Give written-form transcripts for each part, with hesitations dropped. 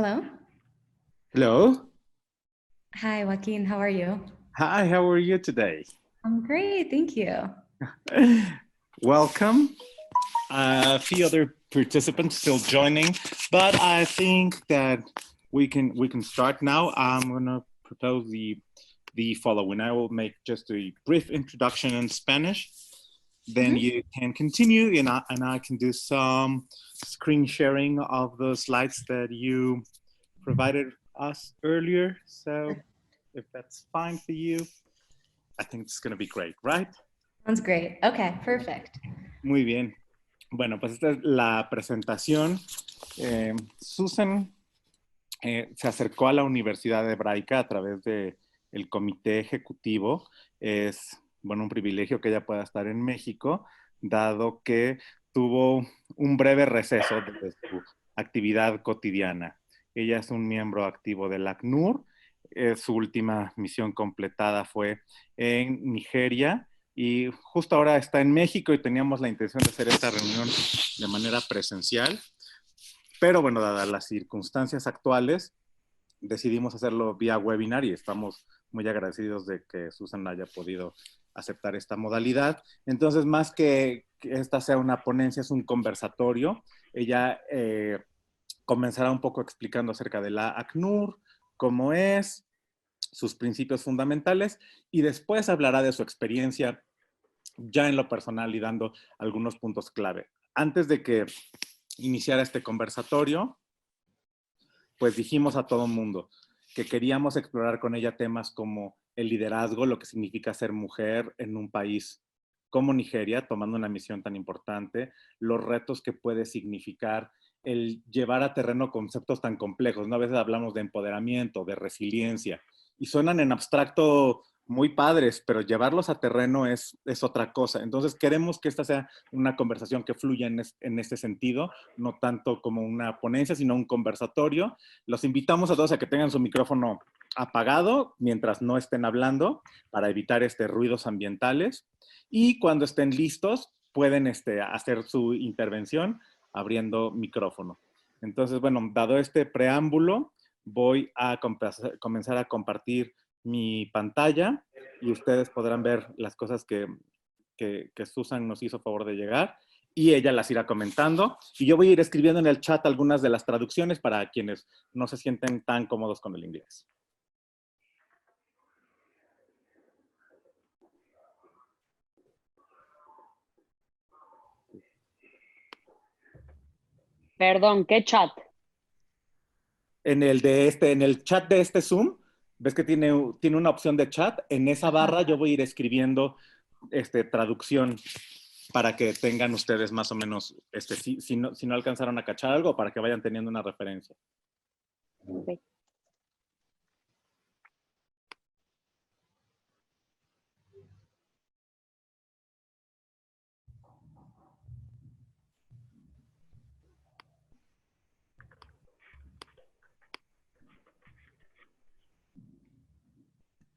Hello. Hello. Hi, Joaquin. How are you? Hi, how are you today? I'm great. Thank you. Welcome. A few other participants still joining, but I think that we can start now. I'm going to propose the following. I will make just a brief introduction in Spanish. Then you can continue, and I can do some screen sharing of the slides that you provided us earlier. So if that's fine for you, I think it's going to be great, right? Sounds great. Okay, perfect. Muy bien. Bueno, pues esta es la presentación. Susan se acercó a la Universidad Hebraica a través del comité ejecutivo. Es, bueno, un privilegio que ella pueda estar en México, dado que tuvo un breve receso de su actividad cotidiana. Ella es un miembro activo del ACNUR. Su última misión completada fue en Nigeria y justo ahora está en México y teníamos la intención de hacer esta reunión de manera presencial. Pero bueno, dadas las circunstancias actuales, decidimos hacerlo vía webinar y estamos muy agradecidos de que Susan haya podido aceptar esta modalidad. Entonces, más que esta sea una ponencia, es un conversatorio. Ella comenzará un poco explicando acerca de la ACNUR, cómo es, sus principios fundamentales, y después hablará de su experiencia ya en lo personal y dando algunos puntos clave. Antes de que iniciara este conversatorio, pues dijimos a todo mundo que queríamos explorar con ella temas como el liderazgo, lo que significa ser mujer en un país como Nigeria, tomando una misión tan importante, los retos que puede significar el llevar a terreno conceptos tan complejos, ¿no? A veces hablamos de empoderamiento, de resiliencia, y suenan en abstracto muy padres, pero llevarlos a terreno es otra cosa. Entonces queremos que esta sea una conversación que fluya en este sentido, no tanto como una ponencia, sino un conversatorio. Los invitamos a todos a que tengan su micrófono apagado mientras no estén hablando para evitar ruidos ambientales. Y cuando estén listos, pueden hacer su intervención abriendo micrófono. Entonces, bueno, dado este preámbulo, voy a comenzar a compartir mi pantalla y ustedes podrán ver las cosas que Susan nos hizo favor de llegar y ella las irá comentando. Y yo voy a ir escribiendo en el chat algunas de las traducciones para quienes no se sienten tan cómodos con el inglés. Perdón, ¿qué chat? En el chat de este Zoom, ves que tiene una opción de chat. En esa barra yo voy a ir escribiendo traducción para que tengan ustedes más o menos, si no alcanzaron a cachar algo, para que vayan teniendo una referencia. Okay.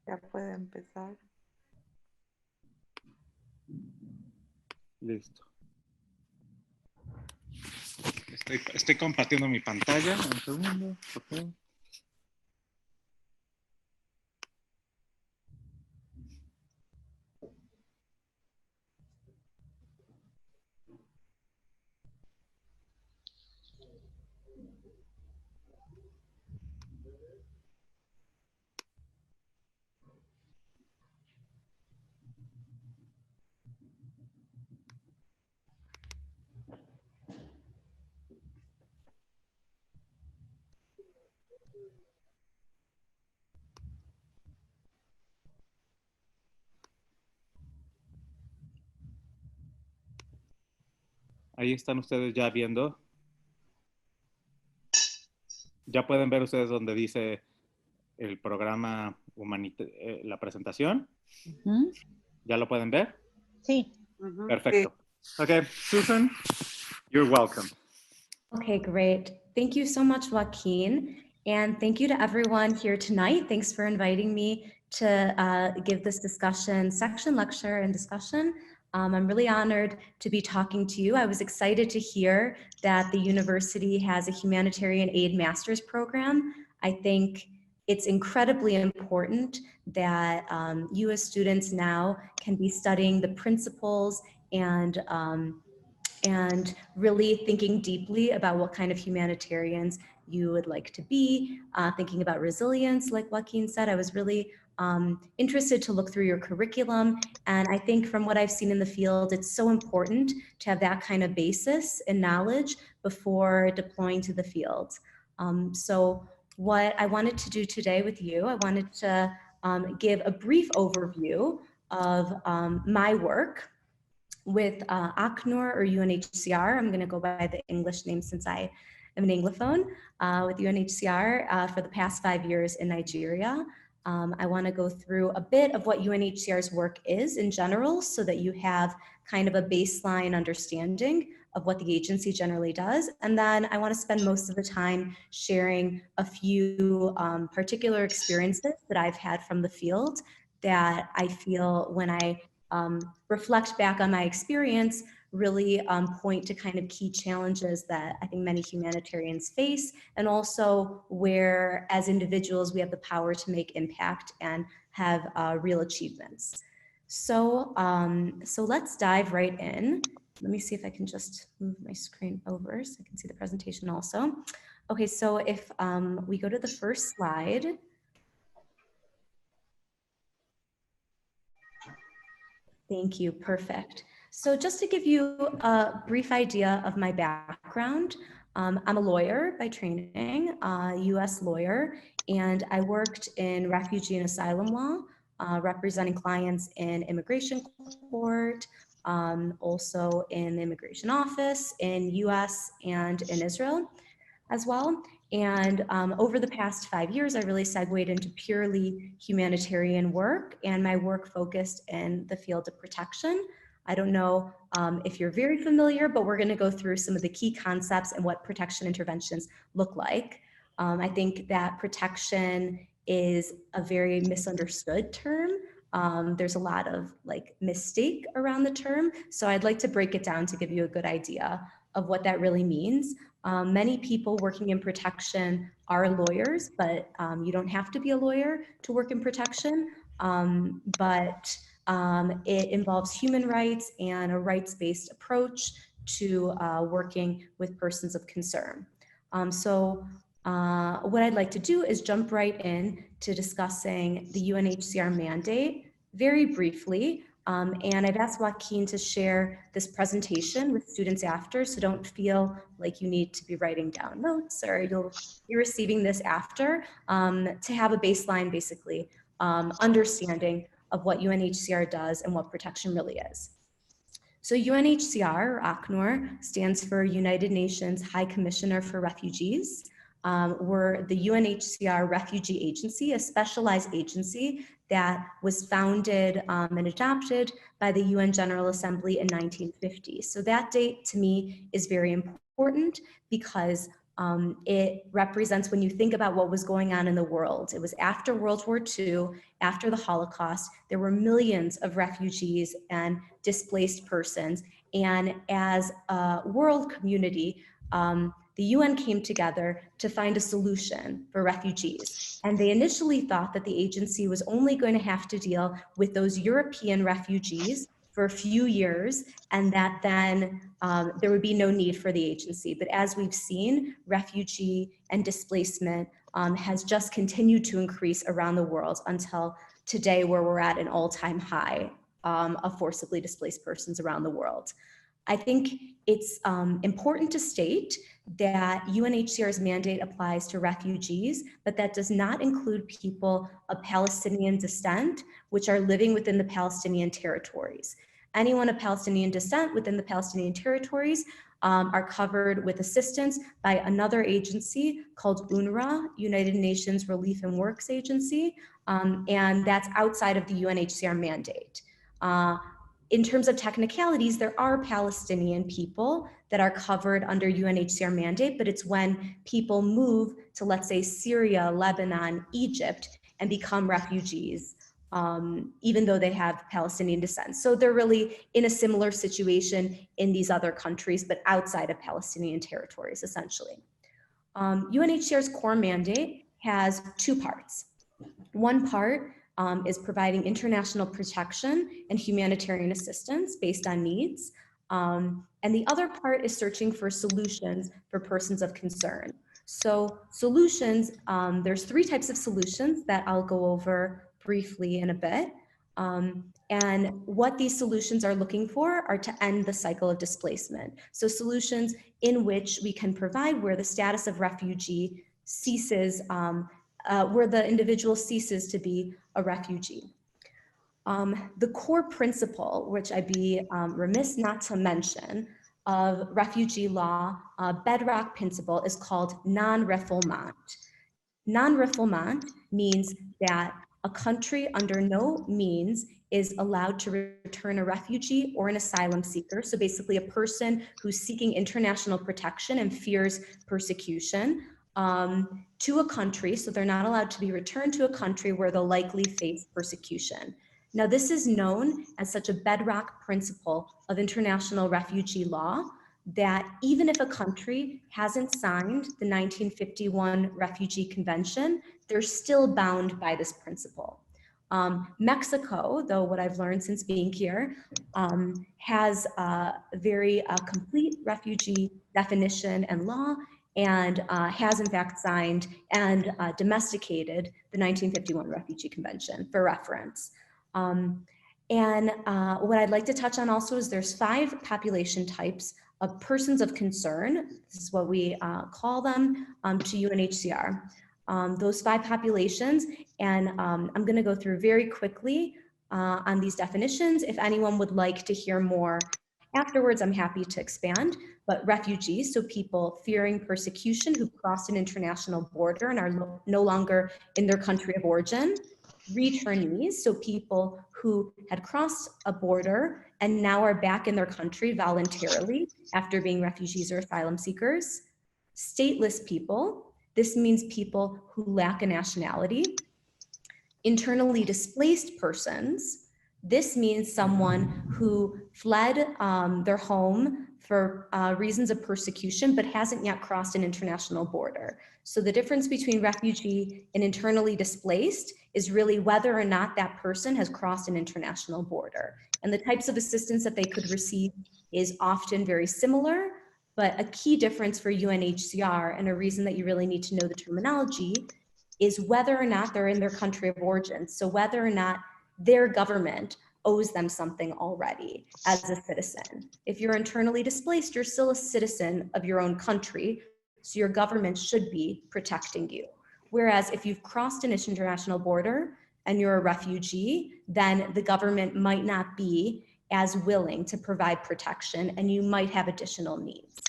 Ya puede empezar. Listo. Estoy compartiendo mi pantalla. Un segundo. Okay. Ahí están ustedes ya viendo. Ya pueden ver ustedes donde dice el programa la presentación. ¿Ya lo pueden ver? Sí. Perfecto. Okay, Susan, you're welcome. Okay, great. Thank you so much, Joaquin. And thank you to everyone here tonight. Thanks for inviting me to give this discussion, section lecture and discussion I'm really honored to be talking to you. I was excited to hear that the university has a humanitarian aid master's program. I think it's incredibly important that you as students now can be studying the principles and really thinking deeply about what kind of humanitarians you would like to be, thinking about resilience, like Joaquin said. I was really interested to look through your curriculum. And I think from what I've seen in the field, it's so important to have that kind of basis and knowledge before deploying to the field. So what I wanted to do today with you, I wanted to give a brief overview of my work with ACNUR or UNHCR. I'm going to go by the English name since I am an Anglophone, with UNHCR for the past 5 years in Nigeria. I want to go through a bit of what UNHCR's work is in general so that you have kind of a baseline understanding of what the agency generally does. And then I want to spend most of the time sharing a few particular experiences that I've had from the field that I feel when I reflect back on my experience, really point to kind of key challenges that I think many humanitarians face, and also where as individuals we have the power to make impact and have real achievements. So, so let's dive right in. Let me see if I can just move my screen over so I can see the presentation also. Okay, so if we go to the first slide. Thank you, perfect. So just to give you a brief idea of my background, I'm a lawyer by training, a US lawyer, and I worked in refugee and asylum law, representing clients in immigration court, also in the immigration office in US and in Israel as well. And over the past 5 years, I really segued into purely humanitarian work, and my work focused in the field of protection. I don't know if you're very familiar, but we're going to go through some of the key concepts and what protection interventions look like. I think that protection is a very misunderstood term. There's a lot of like mistake around the term. So I'd like to break it down to give you a good idea of what that really means. Many people working in protection are lawyers, but you don't have to be a lawyer to work in protection. But it involves human rights and a rights-based approach to working with persons of concern. So what I'd like to do is jump right in to discussing the UNHCR mandate very briefly. And I've asked Joaquin to share this presentation with students after, so don't feel like you need to be writing down notes or you'll be receiving this after to have a baseline, basically, understanding of what UNHCR does and what protection really is. So UNHCR, or ACNUR, stands for United Nations High Commissioner for Refugees. We're the UNHCR Refugee Agency, a specialized agency that was founded and adopted by the UN General Assembly in 1950. So that date to me is very important because it represents when you think about what was going on in the world. It was after World War II, after the Holocaust, there were millions of refugees and displaced persons. And as a world community, the UN came together to find a solution for refugees. And they initially thought that the agency was only going to have to deal with those European refugees for a few years, and that then there would be no need for the agency. But as we've seen, refugee and displacement has just continued to increase around the world until today, where we're at an all-time high of forcibly displaced persons around the world. I think it's important to state that UNHCR's mandate applies to refugees, but that does not include people of Palestinian descent, which are living within the Palestinian territories. Anyone of Palestinian descent within the Palestinian territories are covered with assistance by another agency called UNRWA, United Nations Relief and Works Agency, and that's outside of the UNHCR mandate. In terms of technicalities, there are Palestinian people that are covered under UNHCR mandate, but it's when people move to, let's say, Syria, Lebanon, Egypt, and become refugees even though they have Palestinian descent. So they're really in a similar situation in these other countries, but outside of Palestinian territories, essentially. UNHCR's core mandate has two parts. One part is providing international protection and humanitarian assistance based on needs. And the other part is searching for solutions for persons of concern. So solutions, there's three types of solutions that I'll go over briefly in a bit. And what these solutions are looking for are to end the cycle of displacement. So solutions in which we can provide where the status of refugee ceases, where the individual ceases to be a refugee. The core principle, which I'd be remiss not to mention, of refugee law, bedrock principle, is called non-refoulement. Non-refoulement means that a country under no means is allowed to return a refugee or an asylum seeker. So basically a person who's seeking international protection and fears persecution to a country. So they're not allowed to be returned to a country where they'll likely face persecution. Now, this is known as such a bedrock principle of international refugee law that even if a country hasn't signed the 1951 Refugee Convention, they're still bound by this principle. Mexico, though what I've learned since being here, has a very complete refugee definition and law, and has in fact signed and domesticated the 1951 Refugee Convention for reference. What I'd like to touch on also is there's 5 population types of persons of concern. This is what we call them to UNHCR. Those 5 populations, and I'm going to go through very quickly on these definitions. If anyone would like to hear more afterwards, I'm happy to expand. But refugees, so people fearing persecution who crossed an international border and are no longer in their country of origin. Returnees, so people who had crossed a border and now are back in their country voluntarily after being refugees or asylum seekers. Stateless people, this means people who lack a nationality. Internally displaced persons, this means someone who fled their home for reasons of persecution, but hasn't yet crossed an international border. So the difference between refugee and internally displaced is really whether or not that person has crossed an international border. And the types of assistance that they could receive is often very similar, but a key difference for UNHCR, and a reason that you really need to know the terminology, is whether or not they're in their country of origin. So whether or not their government owes them something already as a citizen. If you're internally displaced, you're still a citizen of your own country, so your government should be protecting you. Whereas if you've crossed an international border and you're a refugee, then the government might not be as willing to provide protection, and you might have additional needs.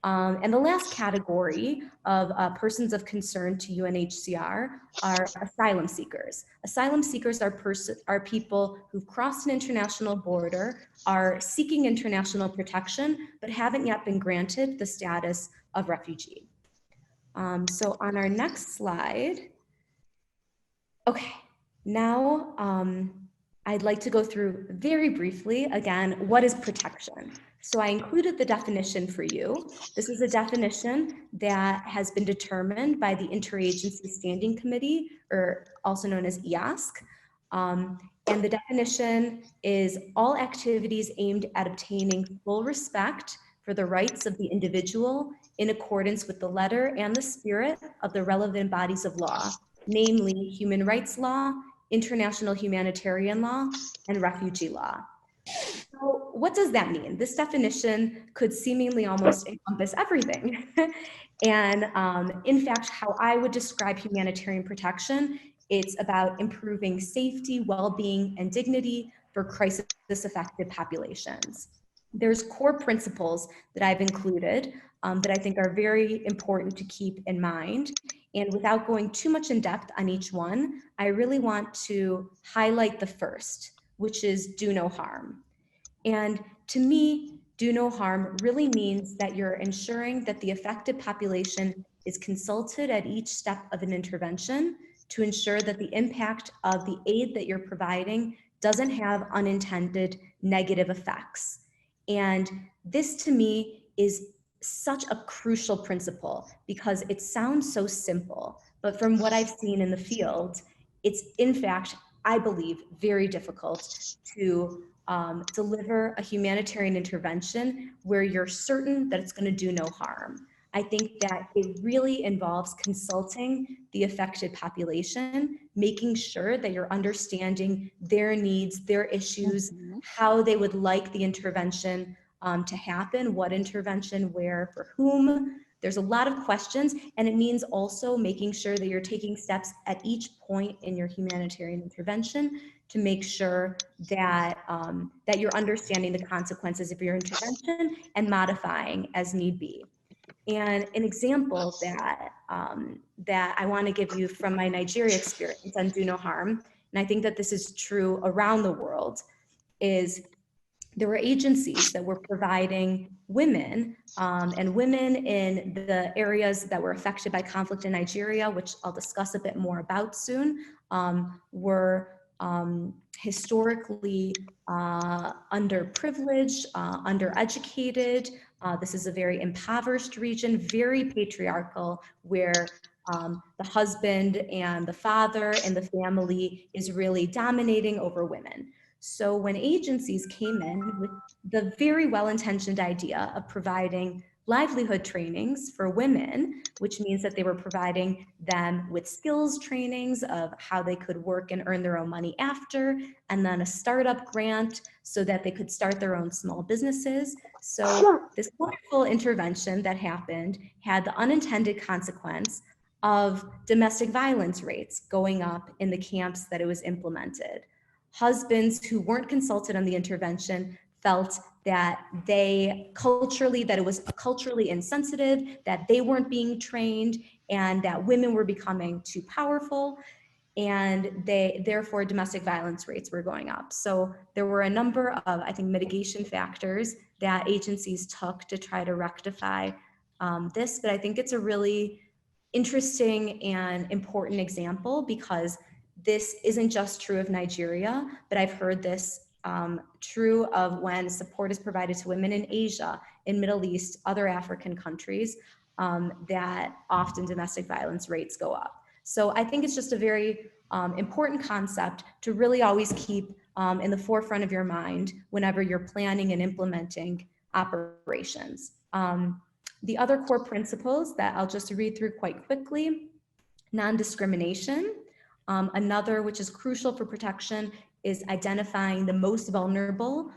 And the last category of persons of concern to UNHCR are asylum seekers. Asylum seekers are people who've crossed an international border, are seeking international protection, but haven't yet been granted the status of refugee. So on our next slide, okay, now I'd like to go through very briefly, again, what is protection? So I included the definition for you. This is a definition that has been determined by the Interagency Standing Committee, or also known as EASC. And the definition is all activities aimed at obtaining full respect for the rights of the individual in accordance with the letter and the spirit of the relevant bodies of law, namely human rights law, international humanitarian law, and refugee law. So what does that mean? This definition could seemingly almost encompass everything. And in fact, how I would describe humanitarian protection, it's about improving safety, well-being, and dignity for crisis-affected populations. There's core principles that I've included that I think are very important to keep in mind. And without going too much in depth on each one, I really want to highlight the first, which is do no harm. And to me, do no harm really means that you're ensuring that the affected population is consulted at each step of an intervention to ensure that the impact of the aid that you're providing doesn't have unintended negative effects. And this to me is such a crucial principle because it sounds so simple, but from what I've seen in the field, it's in fact, I believe, very difficult to deliver a humanitarian intervention where you're certain that it's going to do no harm. I think that it really involves consulting the affected population, making sure that you're understanding their needs, their issues, how they would like the intervention to happen, what intervention, where, for whom. There's a lot of questions, and it means also making sure that you're taking steps at each point in your humanitarian intervention to make sure that, that you're understanding the consequences of your intervention and modifying as need be. And an example that, that I want to give you from my Nigeria experience on Do No Harm, and I think that this is true around the world, is there were agencies that were providing women and women in the areas that were affected by conflict in Nigeria, which I'll discuss a bit more about soon, were historically underprivileged, undereducated. This is a very impoverished region, very patriarchal, where the husband and the father and the family is really dominating over women. So when agencies came in with the very well-intentioned idea of providing livelihood trainings for women, which means that they were providing them with skills trainings of how they could work and earn their own money after, and then a startup grant so that they could start their own small businesses. So this wonderful intervention that happened had the unintended consequence of domestic violence rates going up in the camps that it was implemented. Husbands who weren't consulted on the intervention felt that that it was culturally insensitive, that they weren't being trained, and that women were becoming too powerful, and therefore domestic violence rates were going up. So there were a number of, I think, mitigation factors that agencies took to try to rectify this, but I think it's a really interesting and important example because this isn't just true of Nigeria, but I've heard this true of when support is provided to women in Asia, in Middle East, other African countries, that often domestic violence rates go up. So I think it's just a very important concept to really always keep in the forefront of your mind whenever you're planning and implementing operations. The other core principles that I'll just read through quite quickly: non-discrimination. Another, which is crucial for protection, is identifying the most vulnerable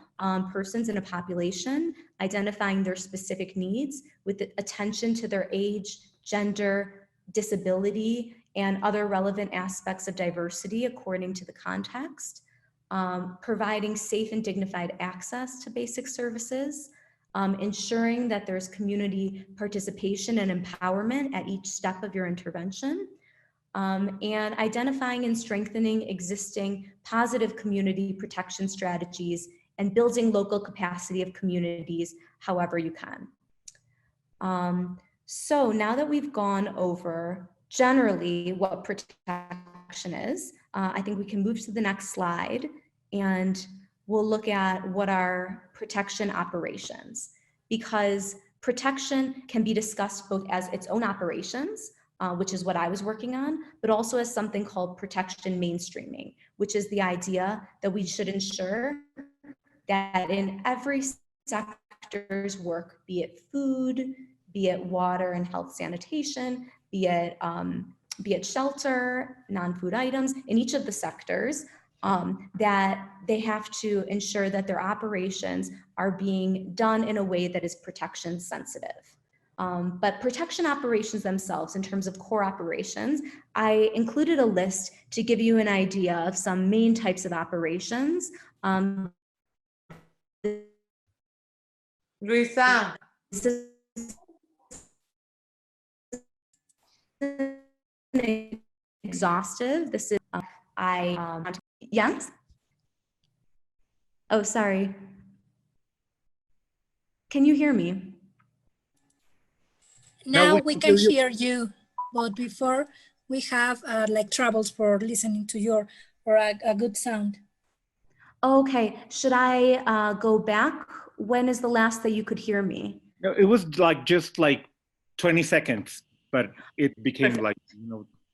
persons in a population, identifying their specific needs with attention to their age, gender, disability, and other relevant aspects of diversity according to the context, providing safe and dignified access to basic services, ensuring that there's community participation and empowerment at each step of your intervention, and identifying and strengthening existing positive community protection strategies and building local capacity of communities however you can. So now that we've gone over generally what protection is, I think we can move to the next slide and we'll look at what are protection operations, because protection can be discussed both as its own operations, which is what I was working on, but also as something called protection mainstreaming, which is the idea that we should ensure that in every sector's work, be it food, be it water and health sanitation, be it shelter, non-food items, in each of the sectors, that they have to ensure that their operations are being done in a way that is protection sensitive. But protection operations themselves, in terms of core operations, I included a list to give you an idea of some main types of operations. Luisa. This is exhaustive. This is, yes? Oh, sorry. Can you hear me? Now we can hear you, but before we have like troubles for listening to your, or a good sound. Okay, should I go back? When is the last that you could hear me? No, it was like just like 20 seconds, but it became Perfect. like,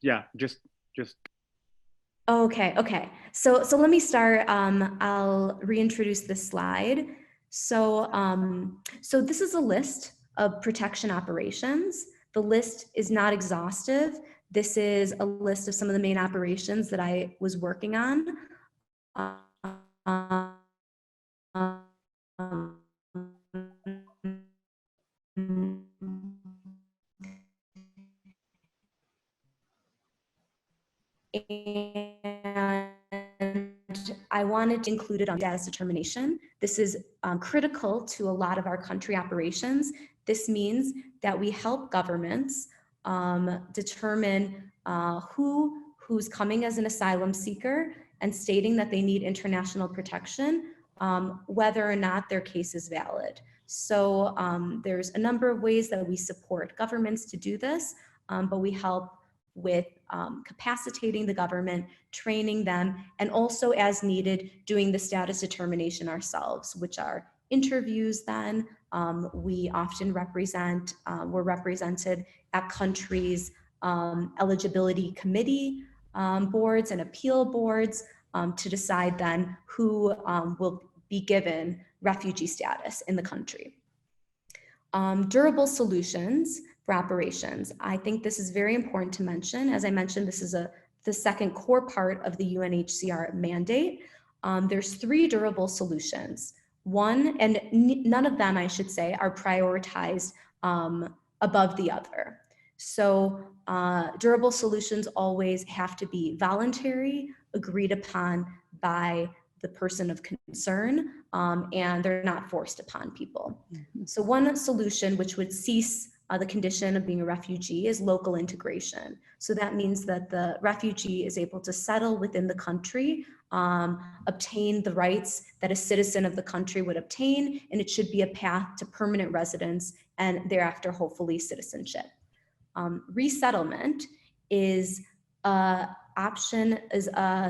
yeah, just. Okay, okay. So let me start. I'll reintroduce this slide. So this is a list of protection operations. The list is not exhaustive. This is a list of some of the main operations that I was working on. And I wanted to include it on status determination. This is critical to a lot of our country operations. This means that we help governments determine who's coming as an asylum seeker and stating that they need international protection, whether or not their case is valid. So there's a number of ways that we support governments to do this, but we help with capacitating the government, training them, and also as needed, doing the status determination ourselves, which are interviews then. We often we're represented at countries' eligibility committee boards and appeal boards to decide then who will be given refugee status in the country. Durable solutions for operations. I think this is very important to mention. As I mentioned, this is the second core part of the UNHCR mandate. There's 3 durable solutions. One, and none of them, I should say, are prioritized above the other. So durable solutions always have to be voluntary, agreed upon by the person of concern, and they're not forced upon people. So one solution which would cease the condition of being a refugee is local integration. So that means that the refugee is able to settle within the country, obtain the rights that a citizen of the country would obtain, and it should be a path to permanent residence and thereafter hopefully citizenship. Resettlement is a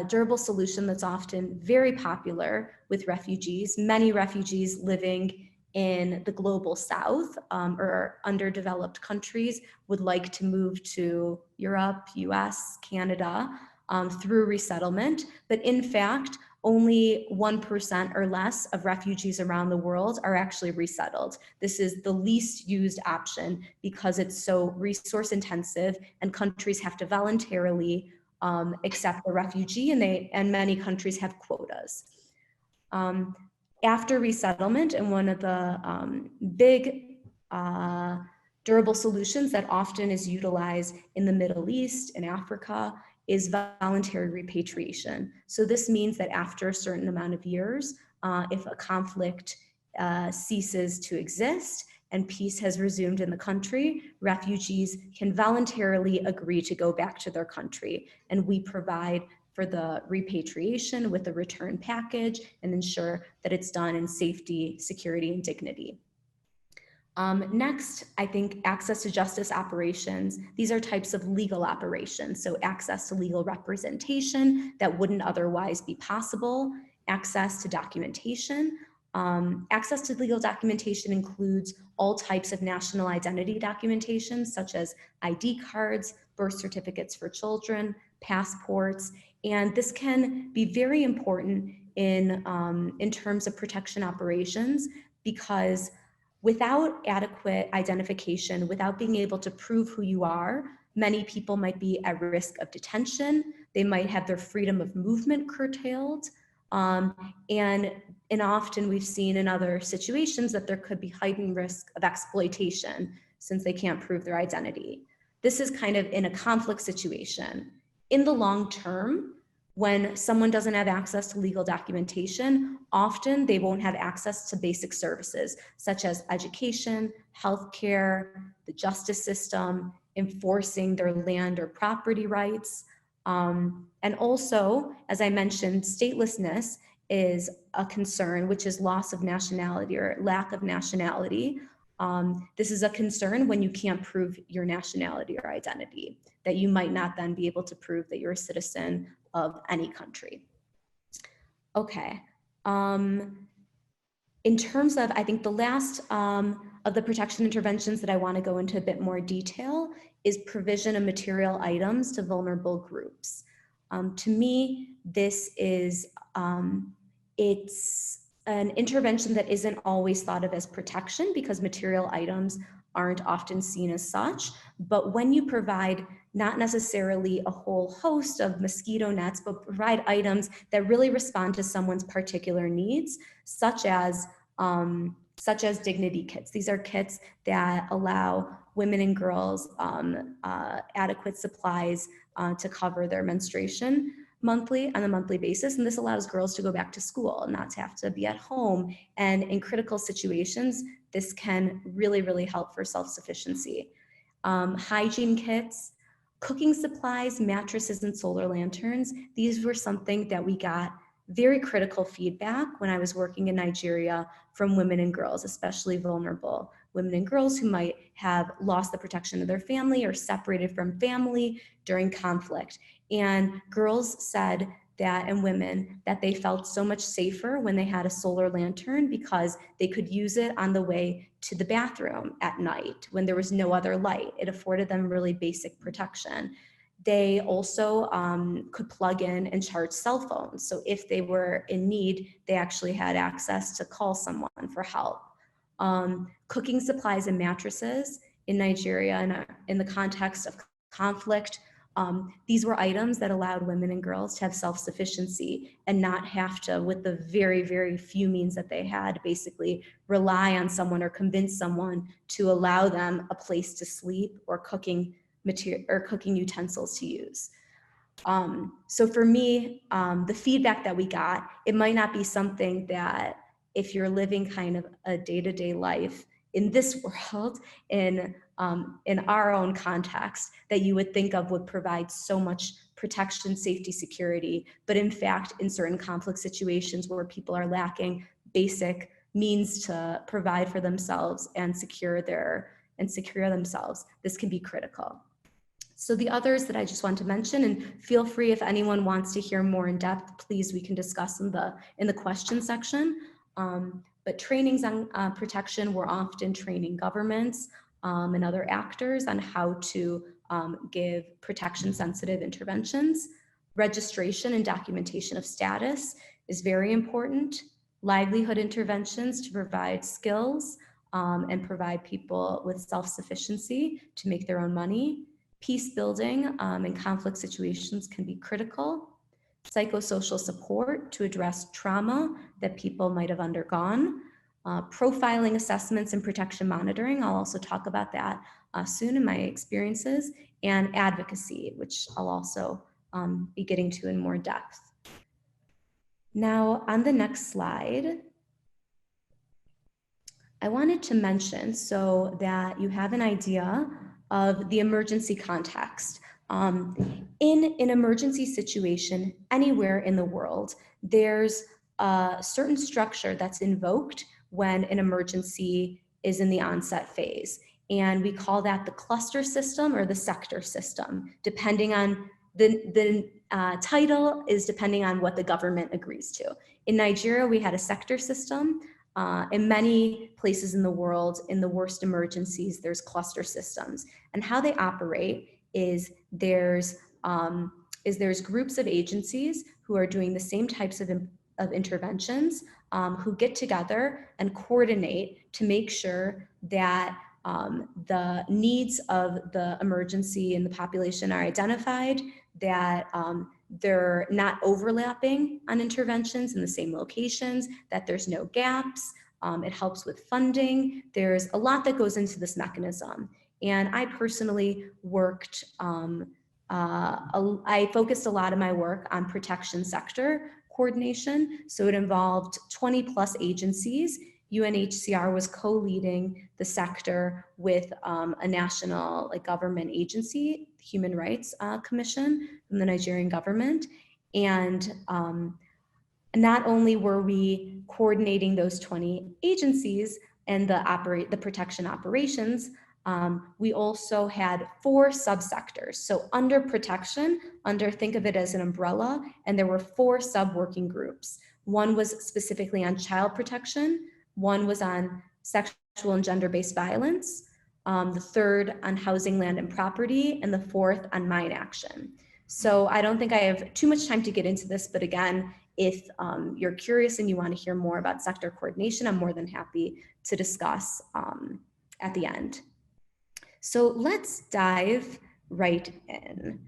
durable solution that's often very popular with refugees. Many refugees living in the global south or underdeveloped countries would like to move to Europe, US, Canada through resettlement. But in fact, only 1% or less of refugees around the world are actually resettled. This is the least used option because it's so resource intensive and countries have to voluntarily accept a refugee, and many countries have quotas. After resettlement, and one of the big durable solutions that often is utilized in the Middle East and Africa is voluntary repatriation. So this means that after a certain amount of years, if a conflict ceases to exist and peace has resumed in the country, refugees can voluntarily agree to go back to their country. And we provide for the repatriation with a return package and ensure that it's done in safety, security, and dignity. Next, I think access to justice operations. These are types of legal operations. So access to legal representation that wouldn't otherwise be possible, access to documentation. Access to legal documentation includes all types of national identity documentation, such as ID cards, birth certificates for children, passports, and this can be very important in terms of protection operations because without adequate identification, without being able to prove who you are, many people might be at risk of detention. They might have their freedom of movement curtailed. And often we've seen in other situations that there could be heightened risk of exploitation since they can't prove their identity. This is kind of in a conflict situation. In the long term, when someone doesn't have access to legal documentation, often they won't have access to basic services such as education, healthcare, the justice system, enforcing their land or property rights. And also, as I mentioned, statelessness is a concern, which is loss of nationality or lack of nationality. This is a concern when you can't prove your nationality or identity, that you might not then be able to prove that you're a citizen of any country. Okay. In terms of, I think the last of the protection interventions that I want to go into a bit more detail is provision of material items to vulnerable groups. To me, this is, it's an intervention that isn't always thought of as protection because material items aren't often seen as such. But when you provide not necessarily a whole host of mosquito nets, but provide items that really respond to someone's particular needs, such as dignity kits. These are kits that allow women and girls adequate supplies to cover their menstruation on a monthly basis. And this allows girls to go back to school, not to have to be at home. And in critical situations, this can really, really help for self-sufficiency. Hygiene kits, cooking supplies, mattresses, and solar lanterns. These were something that we got very critical feedback when I was working in Nigeria from women and girls, especially vulnerable women and girls who might have lost the protection of their family or separated from family during conflict. And girls said that, and women, that they felt so much safer when they had a solar lantern because they could use it on the way to the bathroom at night when there was no other light. It afforded them really basic protection. They also could plug in and charge cell phones. So if they were in need, they actually had access to call someone for help. Cooking supplies and mattresses in Nigeria and in the context of conflict, these were items that allowed women and girls to have self-sufficiency and not have to, with the very, very few means that they had, basically rely on someone or convince someone to allow them a place to sleep or cooking material or cooking utensils to use. So for me, the feedback that we got, it might not be something that if you're living kind of a day-to-day life in this world, in our own context, that you would think of would provide so much protection, safety, security. But in fact, in certain conflict situations where people are lacking basic means to provide for themselves and secure themselves, this can be critical. So the others that I just want to mention, and feel free if anyone wants to hear more in depth, please, we can discuss in the question section. But trainings on protection, we're often training governments and other actors on how to give protection sensitive interventions. Registration and documentation of status is very important. Livelihood interventions to provide skills and provide people with self-sufficiency to make their own money. Peace building in conflict situations can be critical. Psychosocial support to address trauma that people might have undergone. Profiling assessments and protection monitoring, I'll also talk about that soon in my experiences, and advocacy, which I'll also be getting to in more depth. Now, on the next slide, I wanted to mention so that you have an idea of the emergency context. In an emergency situation anywhere in the world, there's a certain structure that's invoked when an emergency is in the onset phase. And we call that the cluster system or the sector system, depending on the title is depending on what the government agrees to. In Nigeria, we had a sector system. In many places in the world, in the worst emergencies, there's cluster systems. And how they operate is there's groups of agencies who are doing the same types of interventions who get together and coordinate to make sure that the needs of the emergency and the population are identified, that they're not overlapping on interventions in the same locations, that there's no gaps. It helps with funding. There's a lot that goes into this mechanism. And I personally worked, I focused a lot of my work on protection sector coordination. So it involved 20 plus agencies. UNHCR was co-leading the sector with a national government agency, Human Rights Commission from the Nigerian government. And not only were we coordinating those 20 agencies and the protection operations, we also had 4 subsectors. So under protection, think of it as an umbrella, and there were 4 sub-working groups. One was specifically on child protection, one was on sexual and gender-based violence, the third on housing, land, and property, and the fourth on mine action. So I don't think I have too much time to get into this, but again, if you're curious and you want to hear more about sector coordination, I'm more than happy to discuss at the end. So let's dive right in.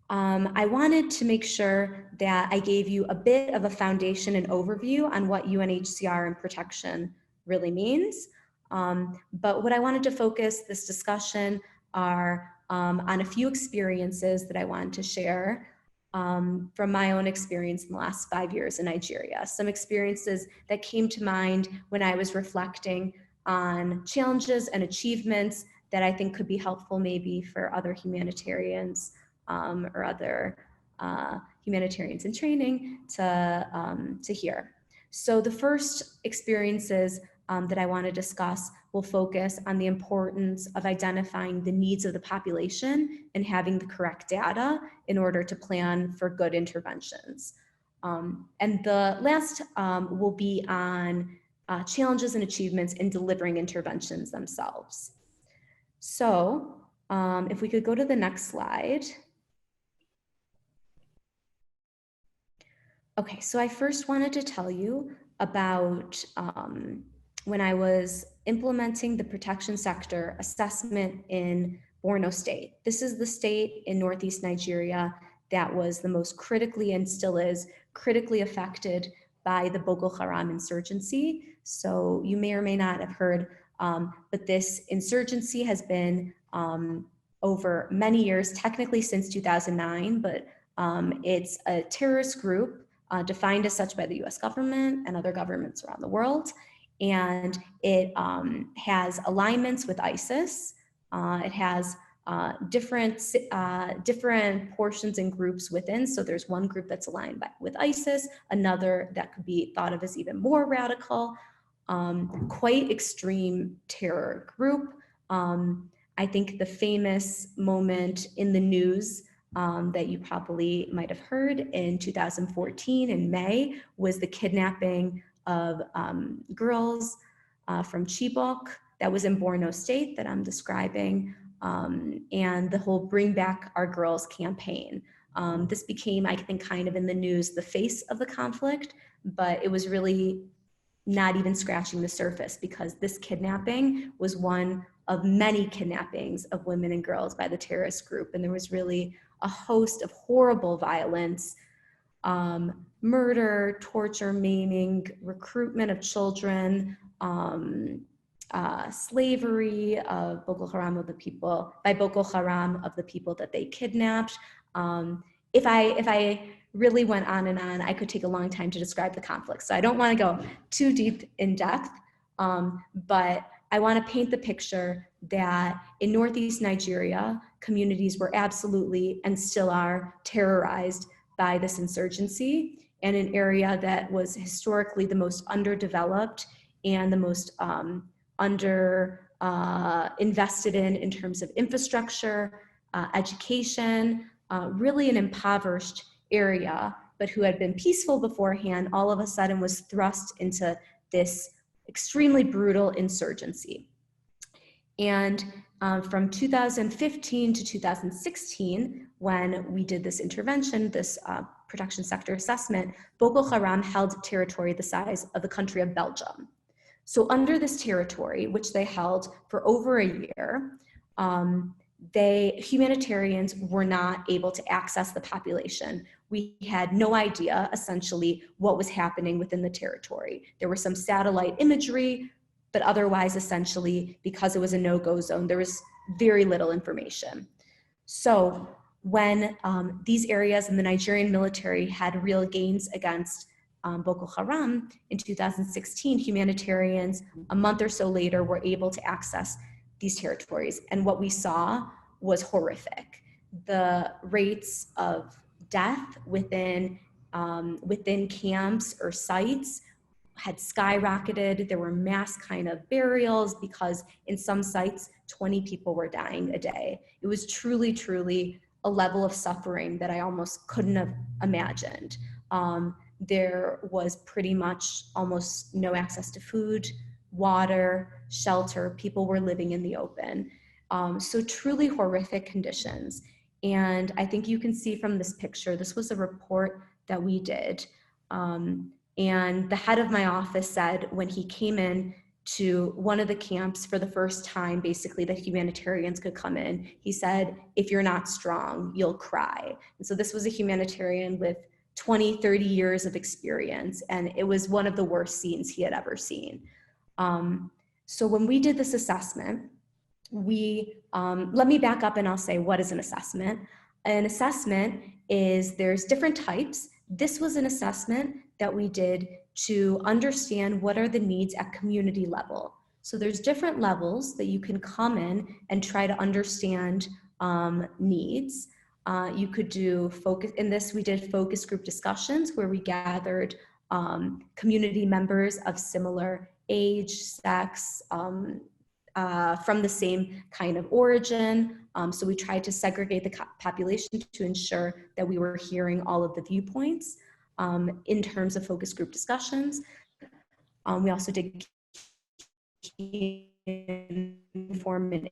I wanted to make sure that I gave you a bit of a foundation and overview on what UNHCR and protection really means. But what I wanted to focus this discussion are on a few experiences that I wanted to share from my own experience in the last 5 years in Nigeria. Some experiences that came to mind when I was reflecting on challenges and achievements that I think could be helpful maybe for other humanitarians or other humanitarians in training to hear. So the first experiences that I want to discuss will focus on the importance of identifying the needs of the population and having the correct data in order to plan for good interventions. And the last will be on challenges and achievements in delivering interventions themselves. So if we could go to the next slide. Okay, so I first wanted to tell you about when I was implementing the protection sector assessment in Borno State. This is the state in Northeast Nigeria that was the most critically and still is critically affected by the Boko Haram insurgency. So you may or may not have heard, but this insurgency has been over many years, technically since 2009, but it's a terrorist group defined as such by the US government and other governments around the world. And it has alignments with ISIS. It has different portions and groups within. So there's one group that's aligned with ISIS, another that could be thought of as even more radical, quite extreme terror group. I think the famous moment in the news that you probably might have heard in 2014 in May was the kidnapping of girls from Chibok that was in Borno State that I'm describing, and the whole Bring Back Our Girls campaign. This became, I think, kind of in the news, the face of the conflict, but it was really not even scratching the surface because this kidnapping was one of many kidnappings of women and girls by the terrorist group. And there was really a host of horrible violence, murder, torture, maiming, recruitment of children, slavery of Boko Haram of the people, by Boko Haram of the people that they kidnapped. If I really went on and on, I could take a long time to describe the conflict. So I don't want to go too deep in depth, but I want to paint the picture that in Northeast Nigeria, communities were absolutely and still are terrorized by this insurgency, and an area that was historically the most underdeveloped and the most invested in terms of infrastructure, education, really an impoverished area, but who had been peaceful beforehand, all of a sudden was thrust into this extremely brutal insurgency. And from 2015 to 2016, when we did this intervention, this protection sector assessment, Boko Haram held territory the size of the country of Belgium. So under this territory, which they held for over a year, humanitarians were not able to access the population. We had no idea, essentially, what was happening within the territory. There was some satellite imagery, but otherwise, essentially, because it was a no-go zone, there was very little information. So when these areas in the Nigerian military had real gains against Boko Haram in 2016, humanitarians a month or so later were able to access these territories. And what we saw was horrific. The rates of death within camps or sites had skyrocketed. There were mass kind of burials because in some sites, 20 people were dying a day. It was truly, truly a level of suffering that I almost couldn't have imagined. There was pretty much almost no access to food, water, shelter. People were living in the open. So truly horrific conditions. And I think you can see from this picture, this was a report that we did. And the head of my office said when he came in to one of the camps for the first time, basically that humanitarians could come in, he said, if you're not strong, you'll cry. And so this was a humanitarian with 20, 30 years of experience. And it was one of the worst scenes he had ever seen. So when we did this assessment, let me back up and I'll say, what is an assessment? An assessment is, there's different types. This was an assessment that we did to understand what are the needs at community level. So there's different levels that you can come in and try to understand needs. You could do focus, in this we did focus group discussions where we gathered community members of similar age, sex, from the same kind of origin. So we tried to segregate the population to ensure that we were hearing all of the viewpoints in terms of focus group discussions. We also did key informant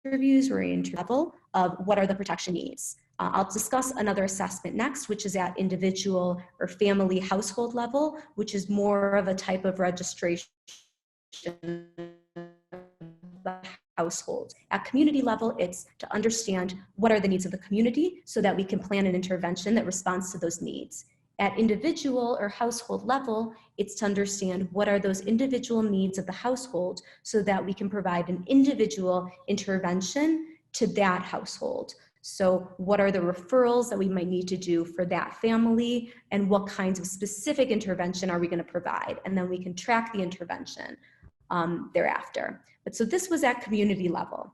interviews or level of what are the protection needs. I'll discuss another assessment next, which is at individual or family household level, which is more of a type of registration household. At community level, it's to understand what are the needs of the community so that we can plan an intervention that responds to those needs. At individual or household level, it's to understand what are those individual needs of the household so that we can provide an individual intervention to that household. So what are the referrals that we might need to do for that family, and what kinds of specific intervention are we going to provide? And then we can track the intervention thereafter. But so this was at community level.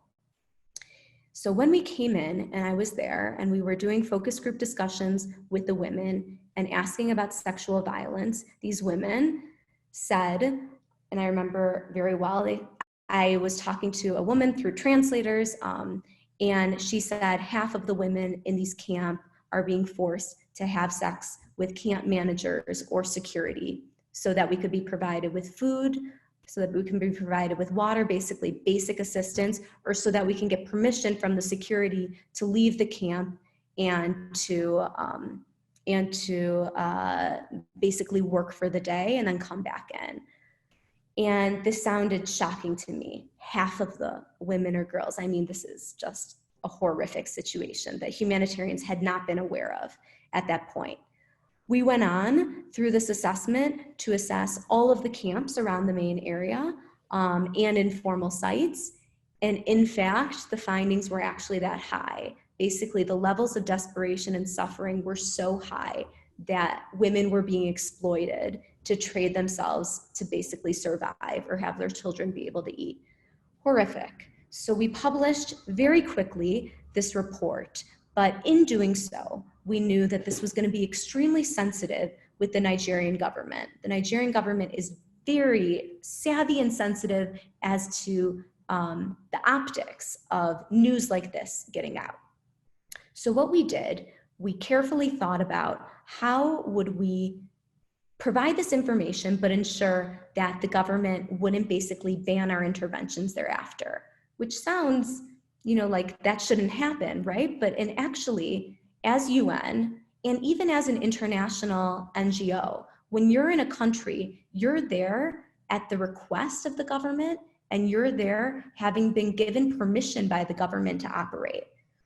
So when we came in and I was there and we were doing focus group discussions with the women and asking about sexual violence, these women said, and I remember very well, I was talking to a woman through translators, and she said half of the women in these camps are being forced to have sex with camp managers or security so that we could be provided with food, so that we can be provided with water, basically basic assistance, or so that we can get permission from the security to leave the camp and to basically work for the day and then come back in. And this sounded shocking to me. Half of the women or girls, I mean, this is just a horrific situation that humanitarians had not been aware of at that point. We went on through this assessment to assess all of the camps around the main area and informal sites. And in fact, the findings were actually that high. Basically, the levels of desperation and suffering were so high that women were being exploited to trade themselves to basically survive or have their children be able to eat. Horrific. So we published very quickly this report, but in doing so, we knew that this was going to be extremely sensitive with the Nigerian government. The Nigerian government is very savvy and sensitive as to the optics of news like this getting out. So what we did, we carefully thought about how would we provide this information, but ensure that the government wouldn't basically ban our interventions thereafter, which sounds, like that shouldn't happen, right? But actually, as UN, and even as an international NGO, when you're in a country, you're there at the request of the government, and you're there having been given permission by the government to operate.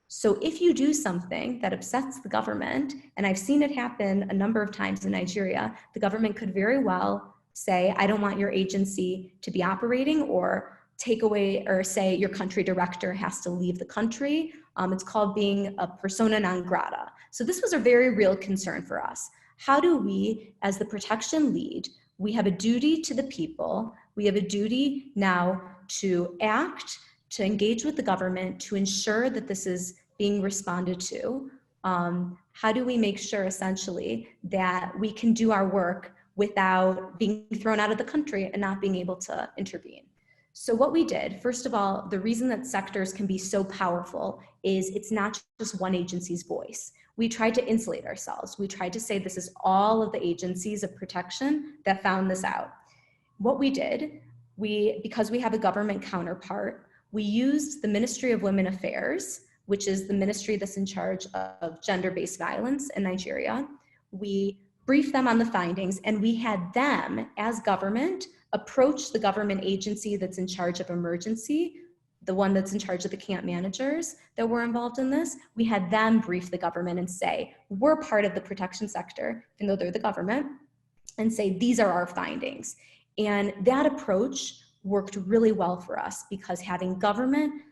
So if you do something that upsets the government, and I've seen it happen a number of times in Nigeria, the government could very well say, I don't want your agency to be operating, or take away, or say your country director has to leave the country. It's called being a persona non grata. So this was a very real concern for us. How do we, as the protection lead, we have a duty to the people, we have a duty now to act, to engage with the government, to ensure that this is being responded to, how do we make sure essentially that we can do our work without being thrown out of the country and not being able to intervene? So what we did, first of all, the reason that sectors can be so powerful is it's not just one agency's voice. We tried to insulate ourselves. We tried to say this is all of the agencies of protection that found this out. What we did, because we have a government counterpart, we used the Ministry of Women Affairs, which is the ministry that's in charge of gender-based violence in Nigeria. We briefed them on the findings, and we had them, as government, approach the government agency that's in charge of emergency, the one that's in charge of the camp managers that were involved in this. We had them brief the government and say, we're part of the protection sector, even though they're the government, and say, these are our findings. And that approach worked really well for us, because having government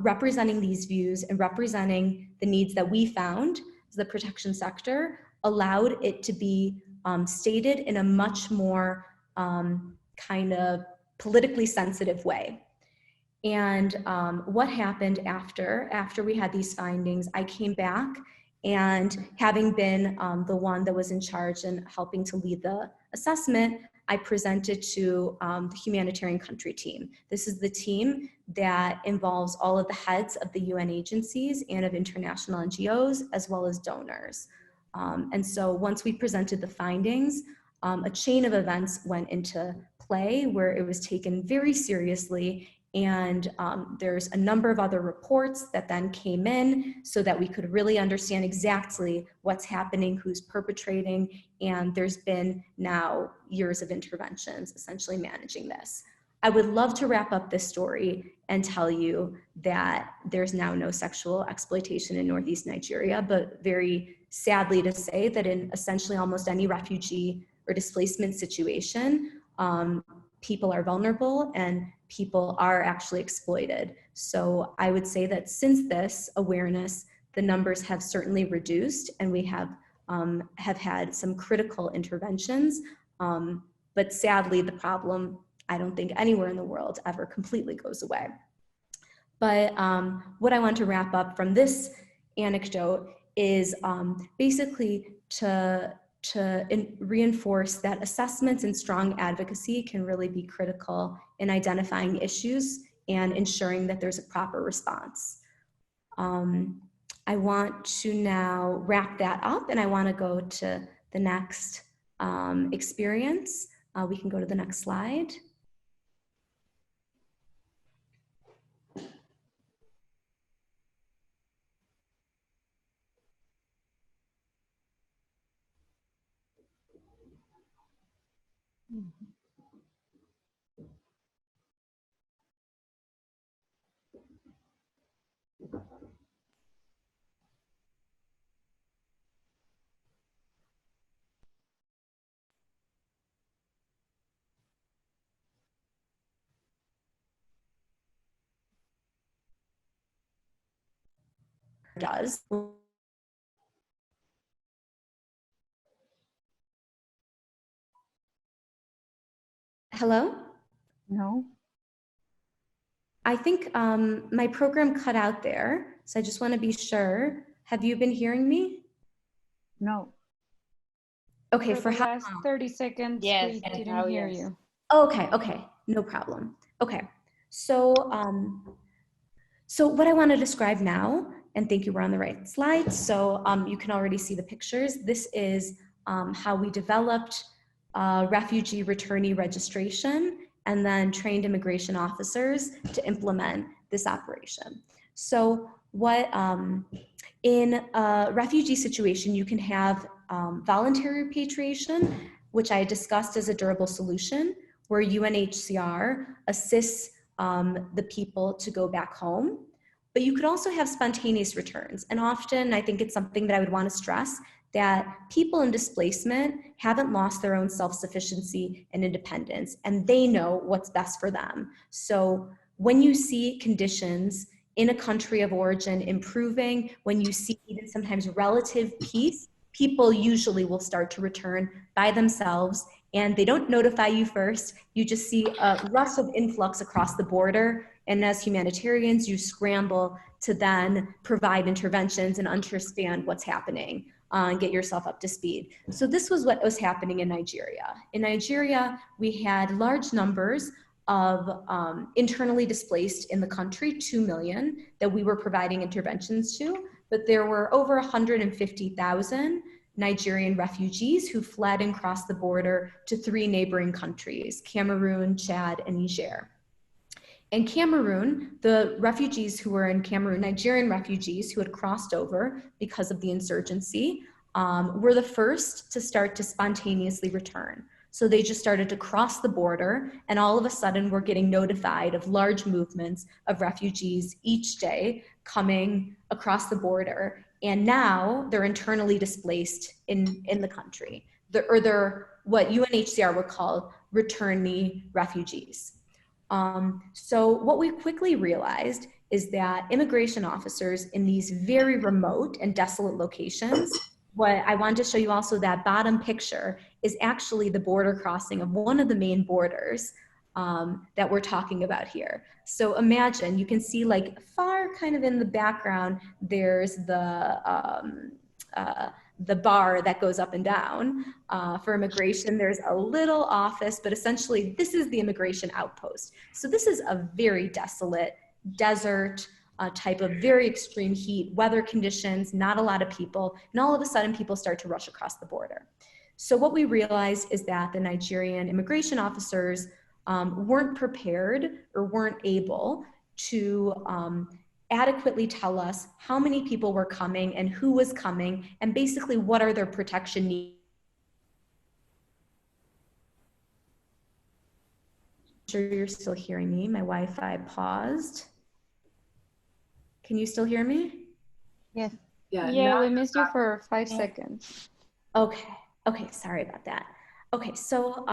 representing these views and representing the needs that we found as the protection sector allowed it to be stated in a much more kind of politically sensitive way. And what happened after we had these findings, I came back, and having been the one that was in charge and helping to lead the assessment, I presented to the humanitarian country team. This is the team that involves all of the heads of the UN agencies and of international NGOs, as well as donors. And so once we presented the findings, a chain of events went into play where it was taken very seriously. And there's a number of other reports that then came in so that we could really understand exactly what's happening, who's perpetrating, and there's been now years of interventions essentially managing this. I would love to wrap up this story and tell you that there's now no sexual exploitation in Northeast Nigeria, but very sadly to say that in essentially almost any refugee or displacement situation, people are vulnerable and people are actually exploited. So I would say that since this awareness, the numbers have certainly reduced, and we have had some critical interventions. But sadly, the problem, I don't think anywhere in the world ever completely goes away. But what I want to wrap up from this anecdote is basically to reinforce that assessments and strong advocacy can really be critical in identifying issues and ensuring that there's a proper response. I want to now wrap that up, and I want to go to the next experience. We can go to the next slide. Does. Hello? No. I think my program cut out there, so I just want to be sure. Have you been hearing me? No. Okay, For for the how last 30 seconds, Yes, we yes, didn't now hear yes. you. Okay, no problem. Okay, so so what I want to describe now, and thank you, we're on the right slide, so you can already see the pictures. This is how we developed refugee returnee registration and then trained immigration officers to implement this operation. So what, in a refugee situation, you can have voluntary repatriation, which I discussed as a durable solution, where UNHCR assists the people to go back home. But you could also have spontaneous returns. And often, I think it's something that I would want to stress, that people in displacement haven't lost their own self-sufficiency and independence, and they know what's best for them. So when you see conditions in a country of origin improving, when you see even sometimes relative peace, people usually will start to return by themselves, and they don't notify you first. You just see a rush of influx across the border, And as humanitarians, you scramble to then provide interventions and understand what's happening and get yourself up to speed. So this was what was happening in Nigeria. In Nigeria, we had large numbers of internally displaced in the country, 2 million, that we were providing interventions to, but there were over 150,000 Nigerian refugees who fled and crossed the border to 3 neighboring countries, Cameroon, Chad, and Niger. In Cameroon, the refugees who were in Cameroon, Nigerian refugees who had crossed over because of the insurgency, were the first to start to spontaneously return. So they just started to cross the border, and all of a sudden we're getting notified of large movements of refugees each day coming across the border. And now they're internally displaced in the country. They're what UNHCR would call returnee refugees. So what we quickly realized is that immigration officers in these very remote and desolate locations, what I wanted to show you also, that bottom picture is actually the border crossing of one of the main borders that we're talking about here. So imagine, you can see like far kind of in the background, there's the bar that goes up and down. For immigration, there's a little office, but essentially this is the immigration outpost. So this is a very desolate desert type of very extreme heat, weather conditions, not a lot of people, and all of a sudden people start to rush across the border. So what we realized is that the Nigerian immigration officers weren't prepared or weren't able to adequately tell us how many people were coming and who was coming, and basically what are their protection needs. I'm sure you're still hearing me. My Wi-Fi paused. Can you still hear me? Yes. Yeah, we missed you for 5 seconds. Okay, sorry about that. Okay, so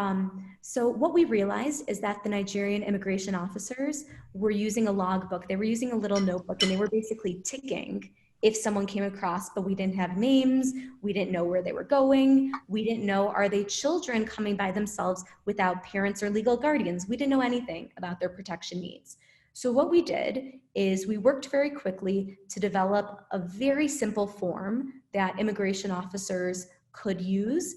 what we realized is that the Nigerian immigration officers were using a logbook. They were using a little notebook, and they were basically ticking if someone came across, but we didn't have names, we didn't know where they were going, we didn't know, are they children coming by themselves without parents or legal guardians? We didn't know anything about their protection needs. So what we did is we worked very quickly to develop a very simple form that immigration officers could use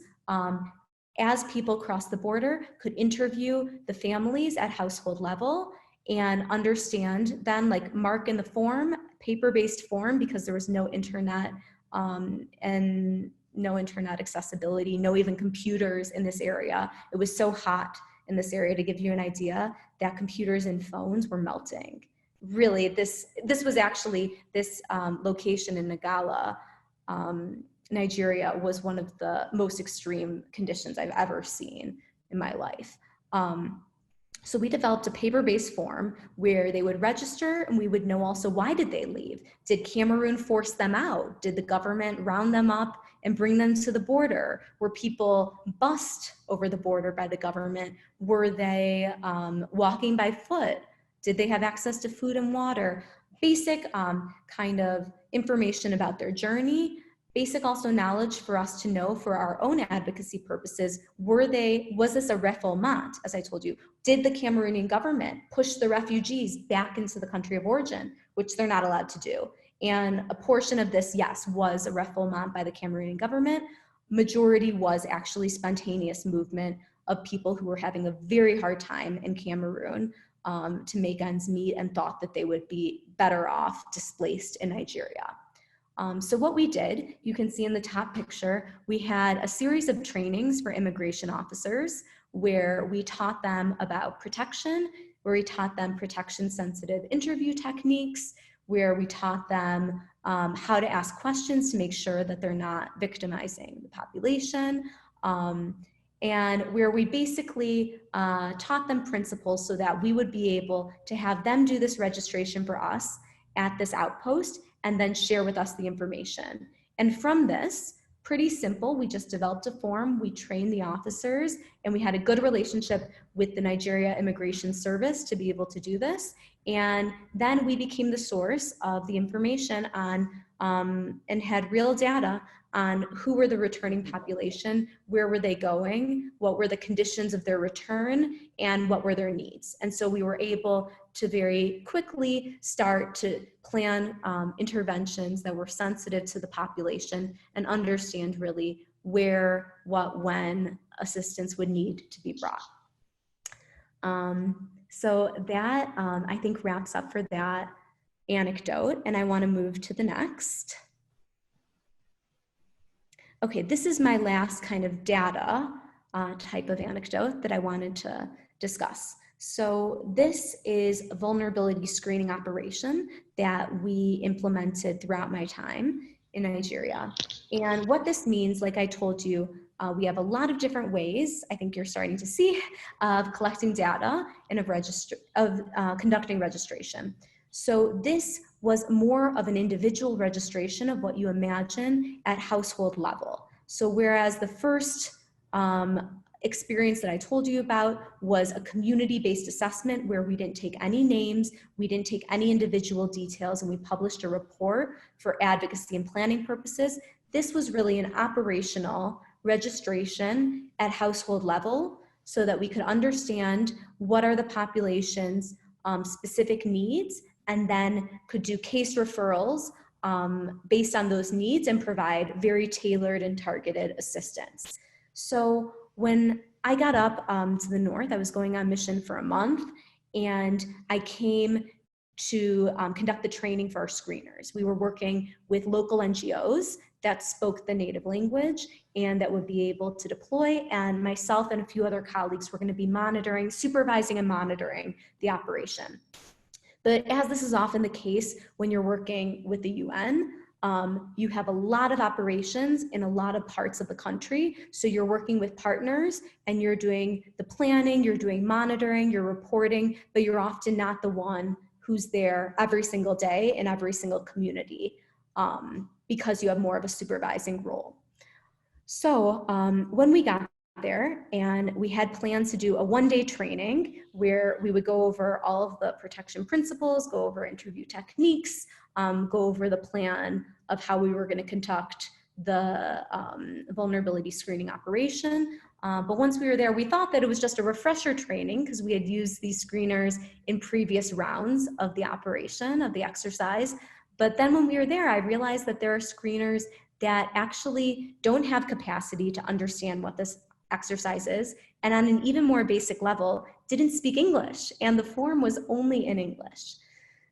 as people cross the border, could interview the families at household level and understand then, like, mark in the form, paper-based form, because there was no internet and no internet accessibility, no even computers in this area. It was so hot in this area, to give you an idea, that computers and phones were melting. Really, this was actually, this location in Nagala, Nigeria, was one of the most extreme conditions I've ever seen in my life. So we developed a paper-based form where they would register, and we would know also, why did they leave? Did Cameroon force them out? Did the government round them up and bring them to the border? Were people bussed over the border by the government? Were they walking by foot? Did they have access to food and water? Basic kind of information about their journey. Basic also knowledge for us to know for our own advocacy purposes, was this a refoulement, as I told you? Did the Cameroonian government push the refugees back into the country of origin, which they're not allowed to do? And a portion of this, yes, was a refoulement by the Cameroonian government. Majority was actually spontaneous movement of people who were having a very hard time in Cameroon to make ends meet, and thought that they would be better off displaced in Nigeria. So what we did, you can see in the top picture, we had a series of trainings for immigration officers where we taught them about protection, where we taught them protection-sensitive interview techniques, where we taught them how to ask questions to make sure that they're not victimizing the population, and where we basically taught them principles so that we would be able to have them do this registration for us at this outpost, and then share with us the information. And from this, pretty simple, we just developed a form, we trained the officers, and we had a good relationship with the Nigeria Immigration Service to be able to do this. And then we became the source of the information on, and had real data on who were the returning population, where were they going, what were the conditions of their return, and what were their needs. And so we were able to very quickly start to plan interventions that were sensitive to the population and understand really where, what, when assistance would need to be brought. So that I think wraps up for that anecdote, and I want to move to the next. Okay, this is my last kind of data type of anecdote that I wanted to discuss. So this is a vulnerability screening operation that we implemented throughout my time in Nigeria. And what this means, like I told you, we have a lot of different ways, I think you're starting to see, of collecting data and of conducting registration. So this was more of an individual registration of what you imagine at household level. So whereas the first experience that I told you about was a community-based assessment where we didn't take any names, we didn't take any individual details, and we published a report for advocacy and planning purposes, this was really an operational registration at household level so that we could understand what are the population's specific needs, and then could do case referrals based on those needs and provide very tailored and targeted assistance. So when I got up to the north, I was going on mission for a month, and I came to conduct the training for our screeners. We were working with local NGOs that spoke the native language and that would be able to deploy, and myself and a few other colleagues were going to be monitoring, supervising and monitoring the operation. But as this is often the case when you're working with the UN, you have a lot of operations in a lot of parts of the country. So you're working with partners and you're doing the planning, you're doing monitoring, you're reporting, but you're often not the one who's there every single day in every single community because you have more of a supervising role. So when we got there, and we had plans to do a one-day training where we would go over all of the protection principles, go over interview techniques, go over the plan of how we were going to conduct the vulnerability screening operation. But once we were there, we thought that it was just a refresher training because we had used these screeners in previous rounds of the operation, of the exercise. But then when we were there, I realized that there are screeners that actually don't have capacity to understand what this exercise is, and on an even more basic level, didn't speak English, and the form was only in English.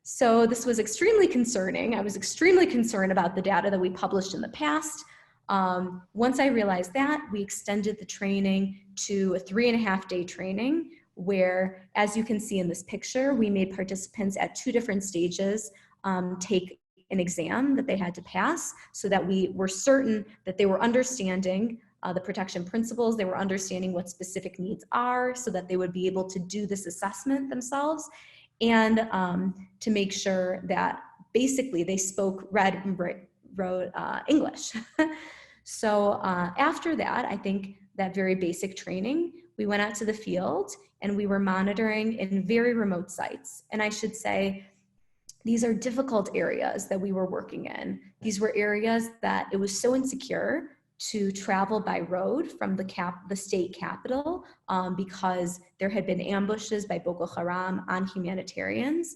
So this was extremely concerning. I was extremely concerned about the data that we published in the past. Once I realized that, we extended the training to a 3.5-day training where, as you can see in this picture, we made participants at 2 different stages take an exam that they had to pass so that we were certain that they were understanding the protection principles, they were understanding what specific needs are so that they would be able to do this assessment themselves, and to make sure that basically they spoke, read, and wrote English. So after that, I think that very basic training, we went out to the field and we were monitoring in very remote sites. And I should say, these are difficult areas that we were working in. These were areas that it was so insecure to travel by road from the state capital because there had been ambushes by Boko Haram on humanitarians.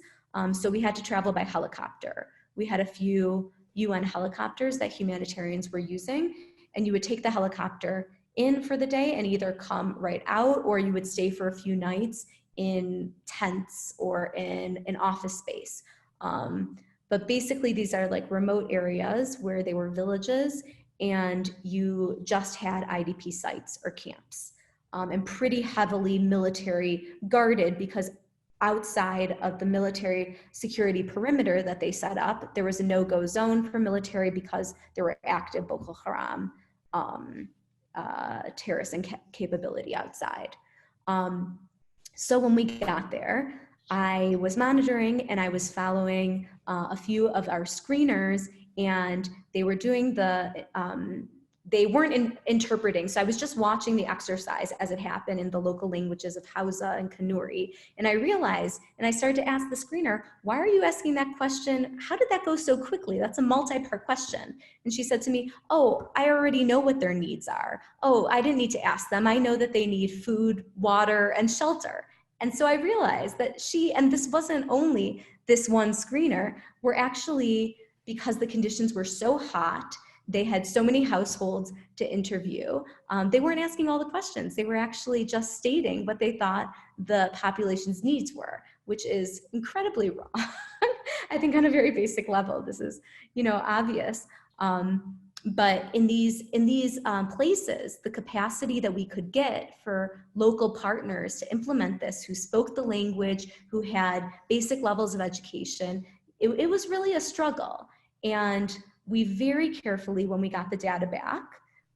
So we had to travel by helicopter. We had a few UN helicopters that humanitarians were using, and you would take the helicopter in for the day and either come right out, or you would stay for a few nights in tents or in an office space. But basically these are like remote areas where they were villages and you just had IDP sites or camps, and pretty heavily military guarded, because outside of the military security perimeter that they set up, there was a no-go zone for military because there were active Boko Haram terrorist capability outside. So when we got there, I was monitoring and I was following a few of our screeners, and they were doing the they weren't interpreting. So I was just watching the exercise as it happened in the local languages of Hausa and Kanuri. And I realized, and I started to ask the screener, why are you asking that question? How did that go so quickly? That's a multi-part question. And she said to me, oh, I already know what their needs are. Oh, I didn't need to ask them. I know that they need food, water, and shelter. And so I realized that and this wasn't only this one screener, were actually, because the conditions were so hot, they had so many households to interview. They weren't asking all the questions. They were actually just stating what they thought the population's needs were, which is incredibly wrong. I think on a very basic level, this is, obvious. But in these places, the capacity that we could get for local partners to implement this, who spoke the language, who had basic levels of education, it was really a struggle. And we very carefully, when we got the data back,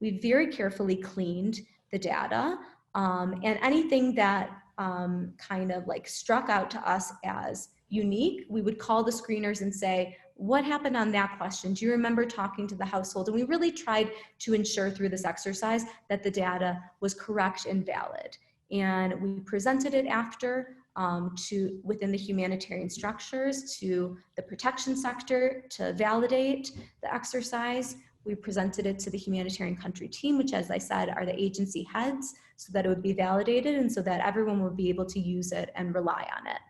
we very carefully cleaned the data, and anything that kind of like struck out to us as unique, we would call the screeners and say, what happened on that question? Do you remember talking to the household? And we really tried to ensure through this exercise that the data was correct and valid. And we presented it after within the humanitarian structures to the protection sector to validate the exercise. We presented it to the humanitarian country team, which, as I said, are the agency heads, so that it would be validated and so that everyone would be able to use it and rely on it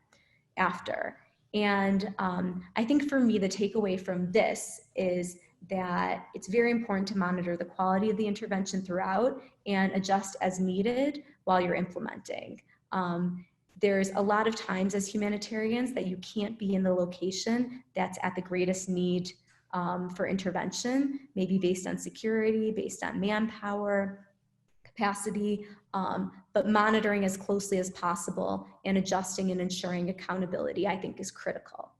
after. And I think for me, the takeaway from this is that it's very important to monitor the quality of the intervention throughout and adjust as needed while you're implementing. There's a lot of times as humanitarians that you can't be in the location that's at the greatest need for intervention, maybe based on security, based on manpower, capacity, but monitoring as closely as possible and adjusting and ensuring accountability, I think, is critical.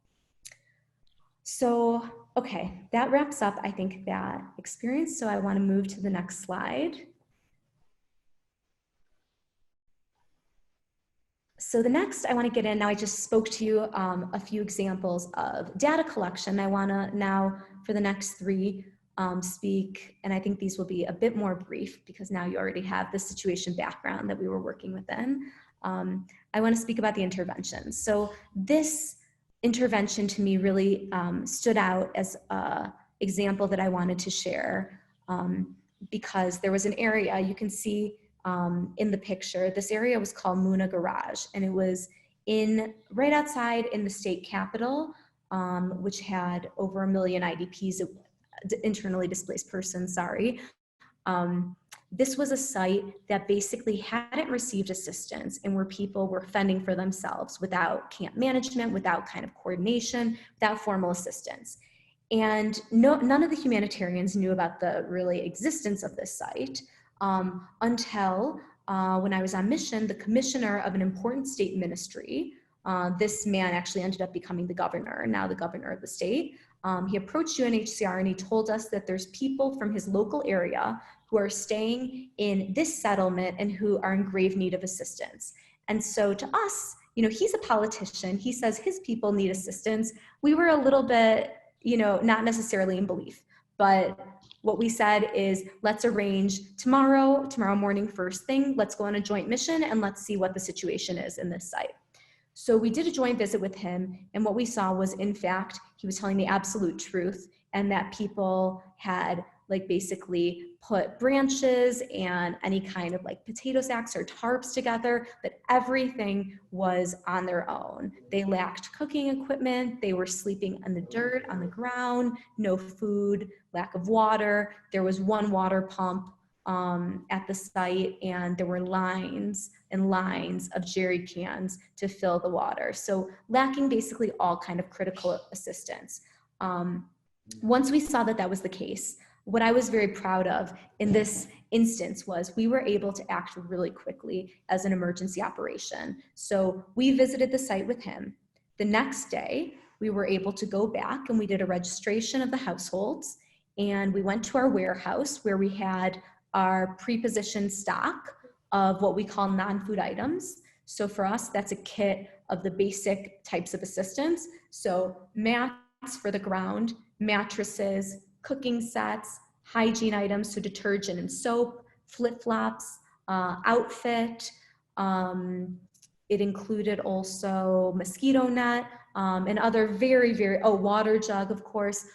So, okay, that wraps up, I think, that experience. So I want to move to the next slide. So the next I want to get in, now I just spoke to you a few examples of data collection. I want to now, for the next three, speak, and I think these will be a bit more brief because now you already have the situation background that we were working within. I want to speak about the intervention. So this intervention to me really stood out as an example that I wanted to share because there was an area, you can see in the picture, this area was called Muna Garage, and it was right outside in the state capital, which had over 1 million IDPs, internally displaced persons, sorry. This was a site that basically hadn't received assistance and where people were fending for themselves without camp management, without kind of coordination, without formal assistance. And none of the humanitarians knew about the really existence of this site until when I was on mission, the commissioner of an important state ministry, this man actually ended up becoming the governor, now the governor of the state. He approached UNHCR and he told us that there's people from his local area who are staying in this settlement and who are in grave need of assistance. And so to us, he's a politician. He says his people need assistance. We were a little bit, not necessarily in belief, but what we said is, let's arrange tomorrow morning, first thing, let's go on a joint mission and let's see what the situation is in this site. So we did a joint visit with him, and what we saw was, in fact, he was telling the absolute truth, and that people had basically put branches and any kind of potato sacks or tarps together, but everything was on their own. They lacked cooking equipment. They were sleeping in the dirt, on the ground, no food, lack of water. There was one water pump at the site, and there were lines and lines of jerry cans to fill the water. So lacking basically all kind of critical assistance. Once we saw that that was the case, what I was very proud of in this instance was we were able to act really quickly as an emergency operation. So we visited the site with him. The next day, we were able to go back and we did a registration of the households, and we went to our warehouse where we had our pre-positioned stock of what we call non-food items. So for us, that's a kit of the basic types of assistance. So mats for the ground, mattresses, cooking sets, hygiene items, so detergent and soap, flip-flops, outfit. It included also mosquito net and other water jug, of course,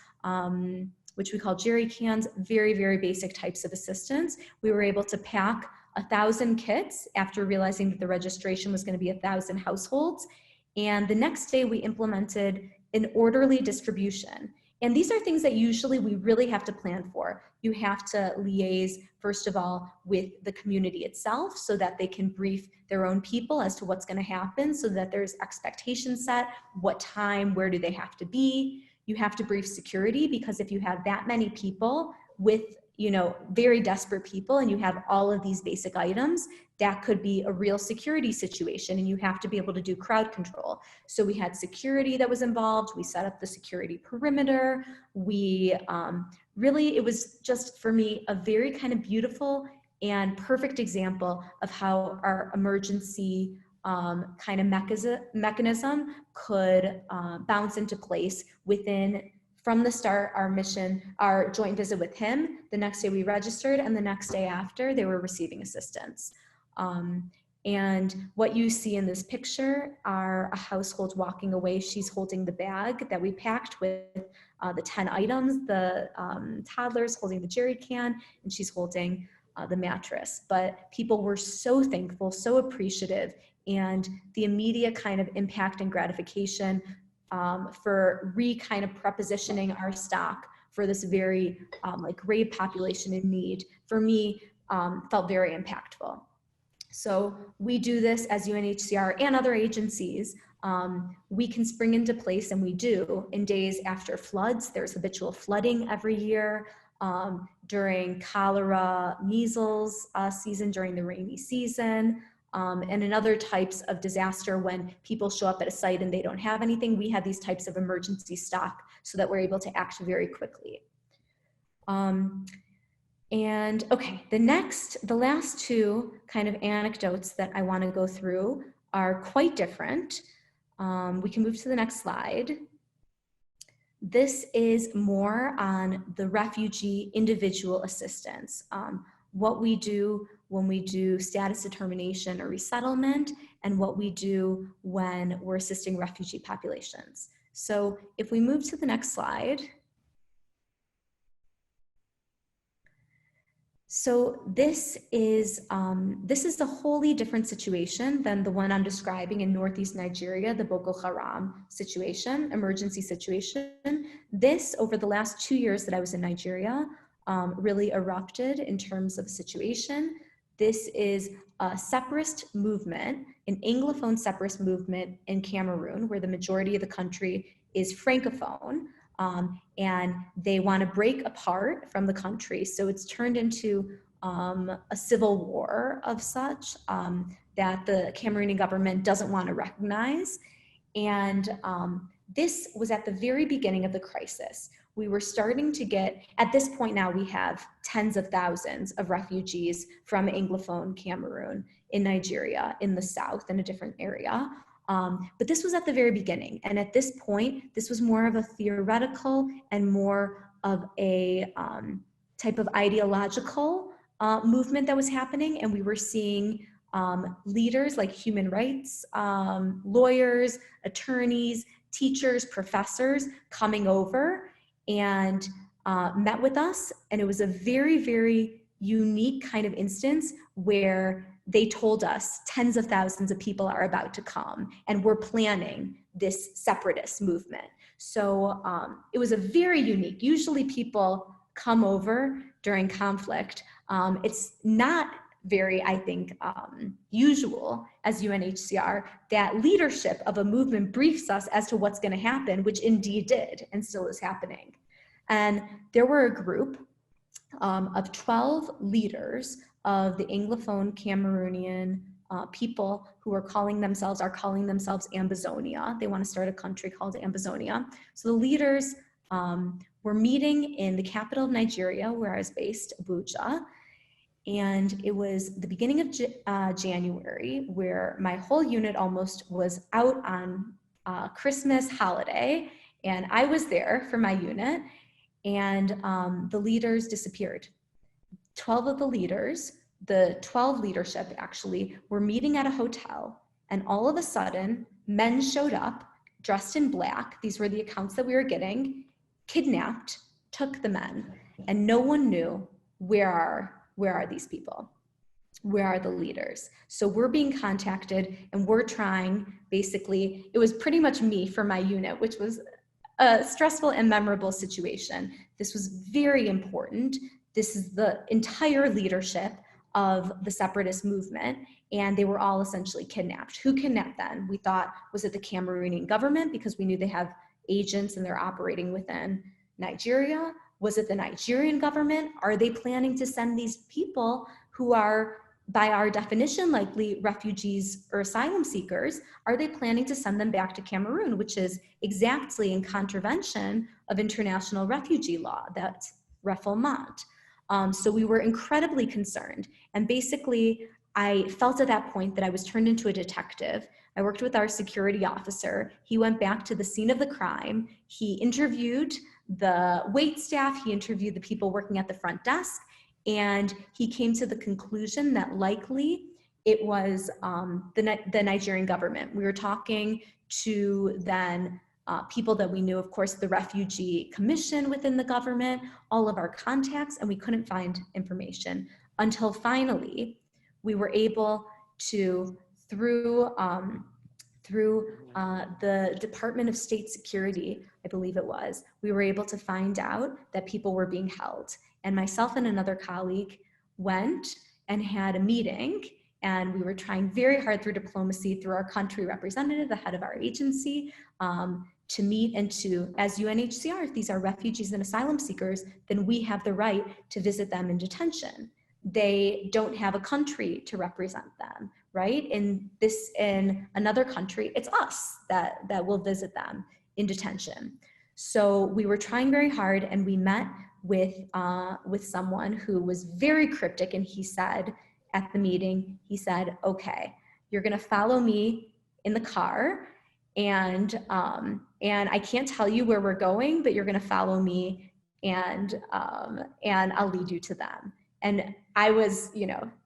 which we call jerry cans, very, very basic types of assistance. We were able to pack 1,000 kits after realizing that the registration was going to be 1,000 households. And the next day we implemented an orderly distribution. And these are things that usually we really have to plan for. You have to liaise, first of all, with the community itself so that they can brief their own people as to what's going to happen, so that there's expectations set, what time, where do they have to be. You have to brief security, because if you have that many people with, you know, very desperate people, and you have all of these basic items, that could be a real security situation, and you have to be able to do crowd control. So we had security that was involved. We set up the security perimeter. We really, it was just, for me, a very kind of beautiful and perfect example of how our emergency kind of mechanism could bounce into place within, from the start, our mission, our joint visit with him. The next day we registered, and the next day after, they were receiving assistance. And what you see in this picture are a household walking away. She's holding the bag that we packed with the 10 items, the toddler's holding the jerry can, and she's holding the mattress. But people were so thankful, so appreciative, and the immediate kind of impact and gratification for kind of prepositioning our stock for this very like grave population in need, for me, felt very impactful. So we do this as UNHCR and other agencies. We can spring into place, and we do, in days after floods. There's habitual flooding every year, during cholera, measles season, during the rainy season, and in other types of disaster when people show up at a site and they don't have anything. We have these types of emergency stock so that we're able to act very quickly. And okay, the last two kind of anecdotes that I want to go through are quite different. We can move to the next slide. This is more on the refugee individual assistance, what we do when we do status determination or resettlement, and what we do when we're assisting refugee populations. So if we move to the next slide. So this is a wholly different situation than the one I'm describing in Northeast Nigeria, the Boko Haram situation, emergency situation. This, over the last 2 years that I was in Nigeria, really erupted in terms of situation. This is a separatist movement, an Anglophone separatist movement in Cameroon, where the majority of the country is Francophone. And they want to break apart from the country. So it's turned into a civil war of such that the Cameroonian government doesn't want to recognize. And this was at the very beginning of the crisis. We were starting to get, at this point now, we have tens of thousands of refugees from Anglophone Cameroon in Nigeria, in the south, in a different area. But this was at the very beginning. And at this point, this was more of a theoretical and more of a type of ideological movement that was happening. And we were seeing leaders like human rights, lawyers, attorneys, teachers, professors coming over and met with us. And it was a very, very unique kind of instance where they told us tens of thousands of people are about to come, and we're planning this separatist movement. So it was a very unique, usually people come over during conflict. It's not very, I think, usual as UNHCR that leadership of a movement briefs us as to what's gonna happen, which indeed did and still is happening. And there were a group of 12 leaders of the Anglophone Cameroonian people who are calling themselves Ambazonia. They want to start a country called Ambazonia. So the leaders were meeting in the capital of Nigeria, where I was based, Abuja. And it was the beginning of January, where my whole unit almost was out on Christmas holiday. And I was there for my unit. and the leaders disappeared. 12 of the leaders, the 12 leadership actually, were meeting at a hotel, and all of a sudden, men showed up dressed in black. These were the accounts that we were getting, kidnapped, took the men, and no one knew where are these people? Where are the leaders? So we're being contacted, and we're trying, basically, it was pretty much me for my unit, which was a stressful and memorable situation. This was very important. This is the entire leadership of the separatist movement, and they were all essentially kidnapped. Who kidnapped them? We thought, was it the Cameroonian government, because we knew they have agents and they're operating within Nigeria? Was it the Nigerian government? Are they planning to send these people who are, by our definition, likely refugees or asylum seekers? Are they planning to send them back to Cameroon, which is exactly in contravention of international refugee law, that's refoulement? So we were incredibly concerned. And basically, I felt at that point that I was turned into a detective. I worked with our security officer. He went back to the scene of the crime. He interviewed the wait staff. He interviewed the people working at the front desk. And he came to the conclusion that likely it was the Nigerian government. We were talking to then people that we knew, of course, the Refugee Commission within the government, all of our contacts, and we couldn't find information until finally we were able to, through the Department of State Security, I believe it was, we were able to find out that people were being held. And myself and another colleague went and had a meeting, and we were trying very hard through diplomacy, through our country representative, the head of our agency, to meet and to, as UNHCR, if these are refugees and asylum seekers, then we have the right to visit them in detention. They don't have a country to represent them, right? In another country, it's us that will visit them in detention. So we were trying very hard, and we met with someone who was very cryptic, and he said at the meeting, he said, okay, you're gonna follow me in the car, and I can't tell you where we're going, but you're gonna follow me, and I'll lead you to them. And I was,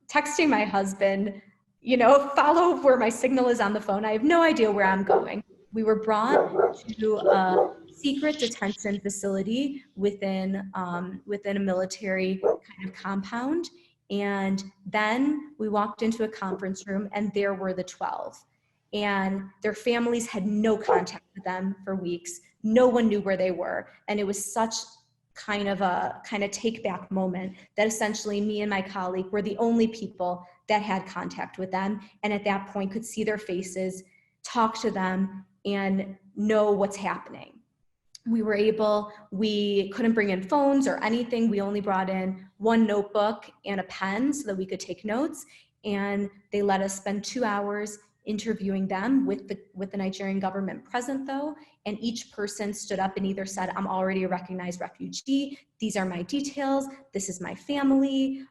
texting my husband, follow where my signal is on the phone. I have no idea where I'm going. We were brought to a secret detention facility within a military kind of compound. And then we walked into a conference room, and there were the 12. And their families had no contact with them for weeks. No one knew where they were. And it was such kind of take back moment that essentially me and my colleague were the only people that had contact with them, and at that point could see their faces, talk to them, and know what's happening. We couldn't bring in phones or anything. We only brought in one notebook and a pen so that we could take notes, and they let us spend 2 hours interviewing them with the Nigerian government present though, and each person stood up and either said, I'm already a recognized refugee, these are my details, this is my family.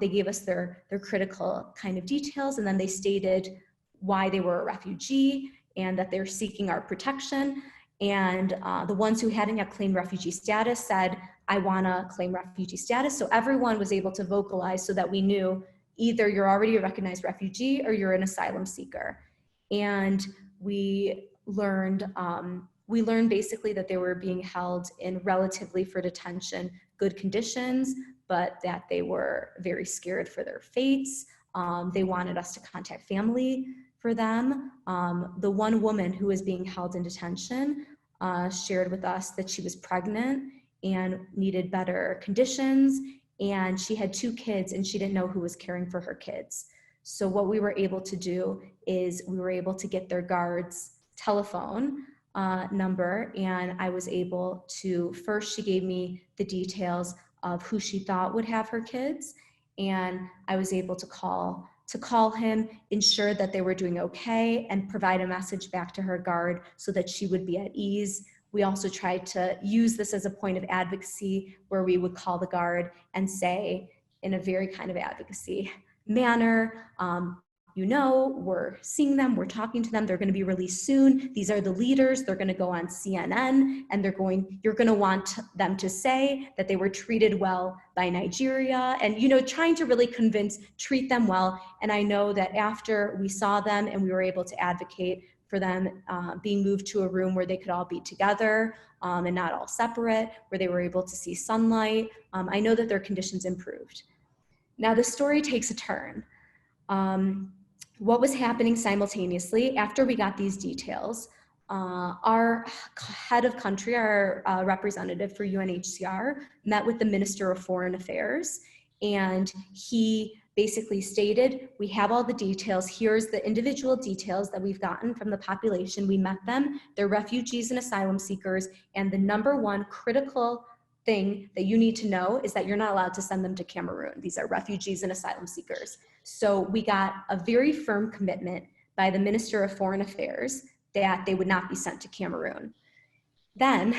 They gave us their critical kind of details, and then they stated why they were a refugee and that they're seeking our protection. And the ones who hadn't yet claimed refugee status said, I wanna claim refugee status. So everyone was able to vocalize so that we knew either you're already a recognized refugee or you're an asylum seeker. And we learned basically that they were being held in relatively, for detention, good conditions, but that they were very scared for their fates. They wanted us to contact family for them. The one woman who was being held in detention shared with us that she was pregnant and needed better conditions, and she had 2 kids and she didn't know who was caring for her kids. So what we were able to do is we were able to get their guard's telephone number, and I was able to, first she gave me the details of who she thought would have her kids, and I was able to call him, ensure that they were doing okay, and provide a message back to her guard so that she would be at ease. We also tried to use this as a point of advocacy where we would call the guard and say, in a very kind of advocacy manner, you know, we're seeing them, we're talking to them, they're going to be released soon. These are the leaders, they're going to go on CNN, and you're going to want them to say that they were treated well by Nigeria, and, you know, trying to really treat them well. And I know that after we saw them and we were able to advocate for them being moved to a room where they could all be together and not all separate, where they were able to see sunlight, I know that their conditions improved. Now the story takes a turn. What was happening simultaneously after we got these details, our head of country, our representative for UNHCR, met with the Minister of Foreign Affairs, and he basically stated, we have all the details, here's the individual details that we've gotten from the population, we met them, they're refugees and asylum seekers, and the number one critical thing that you need to know is that you're not allowed to send them to Cameroon. These are refugees and asylum seekers. So we got a very firm commitment by the Minister of Foreign Affairs that they would not be sent to Cameroon. Then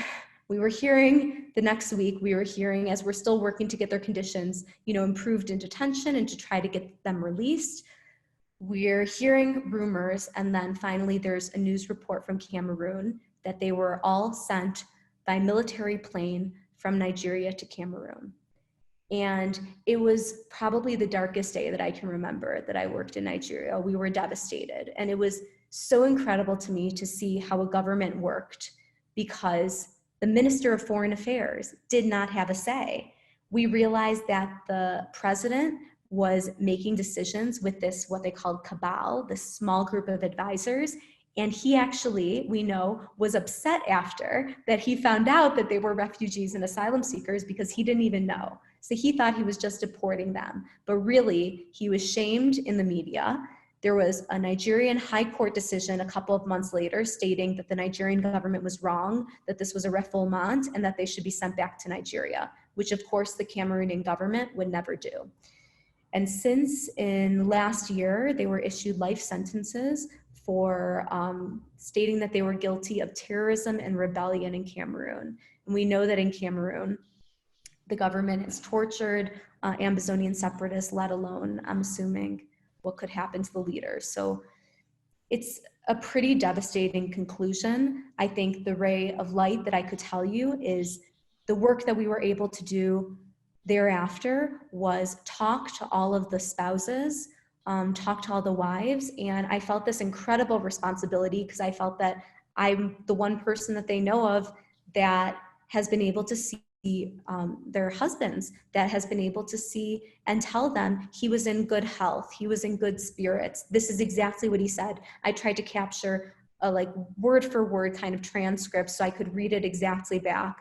we were hearing the next week, as we're still working to get their conditions, you know, improved in detention and to try to get them released, we're hearing rumors, and then finally there's a news report from Cameroon that they were all sent by military plane from Nigeria to Cameroon. And it was probably the darkest day that I can remember that I worked in Nigeria. We were devastated. And it was so incredible to me to see how a government worked, because the Minister of Foreign Affairs did not have a say. We realized that the president was making decisions with this, what they called cabal, this small group of advisors. And he actually, we know, was upset after that he found out that they were refugees and asylum seekers, because he didn't even know. So he thought he was just deporting them. But really, he was shamed in the media. There was a Nigerian high court decision a couple of months later stating that the Nigerian government was wrong, that this was a refoulement, and that they should be sent back to Nigeria, which of course the Cameroonian government would never do. And since in last year, they were issued life sentences for stating that they were guilty of terrorism and rebellion in Cameroon. And we know that in Cameroon, the government has tortured Ambazonian separatists, let alone, I'm assuming, what could happen to the leaders. So it's a pretty devastating conclusion. I think the ray of light that I could tell you is the work that we were able to do thereafter was talk to all of the spouses, talk to all the wives, and I felt this incredible responsibility, because I felt that I'm the one person that they know of that has been able to see their husbands, that has been able to see and tell them he was in good health, he was in good spirits. This is exactly what he said. I tried to capture a like word for word kind of transcript so I could read it exactly back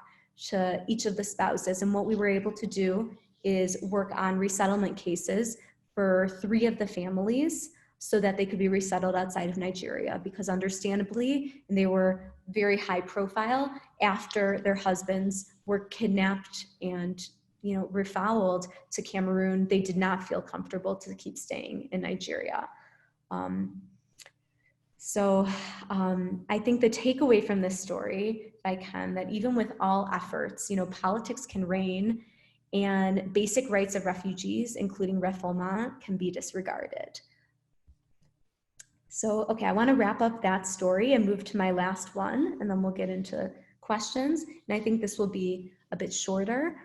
to each of the spouses. And what we were able to do is work on resettlement cases for 3 of the families so that they could be resettled outside of Nigeria, because understandably, and they were very high profile, after their husbands were kidnapped and, you know, refouled to Cameroon, they did not feel comfortable to keep staying in Nigeria. I think the takeaway from this story, if I can, that even with all efforts, you know, politics can reign and basic rights of refugees, including refoulement, can be disregarded. So, okay, I want to wrap up that story and move to my last one, and then we'll get into questions. And I think this will be a bit shorter.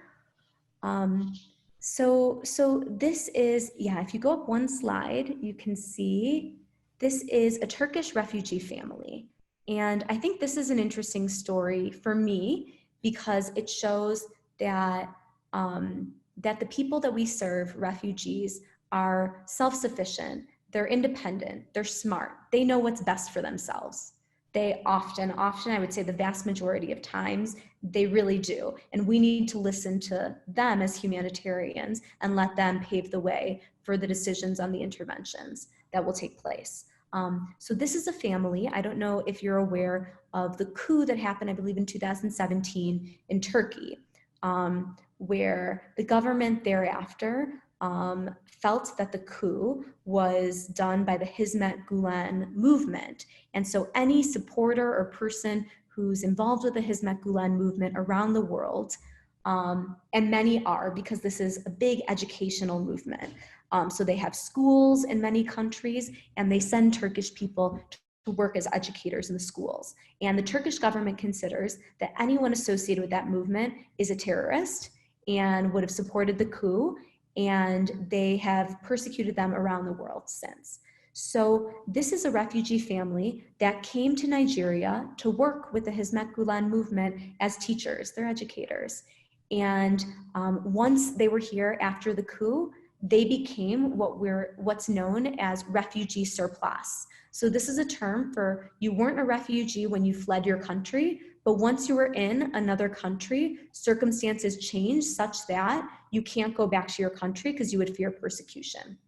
So this is, yeah, if you go up one slide, you can see this is a Turkish refugee family. And I think this is an interesting story for me because it shows that, that the people that we serve, refugees, are self-sufficient, they're independent, they're smart, they know what's best for themselves. They often, I would say the vast majority of times, they really do. And we need to listen to them as humanitarians and let them pave the way for the decisions on the interventions that will take place. So this is a family. I don't know if you're aware of the coup that happened, I believe in 2017 in Turkey, where the government thereafter felt that the coup was done by the Hizmet Gülen movement. And so any supporter or person who's involved with the Hizmet Gülen movement around the world, and many are because this is a big educational movement, So they have schools in many countries, and they send Turkish people to work as educators in the schools. And the Turkish government considers that anyone associated with that movement is a terrorist and would have supported the coup, and they have persecuted them around the world since. So this is a refugee family that came to Nigeria to work with the Hizmet Gulen movement as teachers, they're educators. And once they were here after the coup, they became what's known as refugee surplus. So this is a term for you weren't a refugee when you fled your country, but once you were in another country, circumstances changed such that you can't go back to your country because you would fear persecution.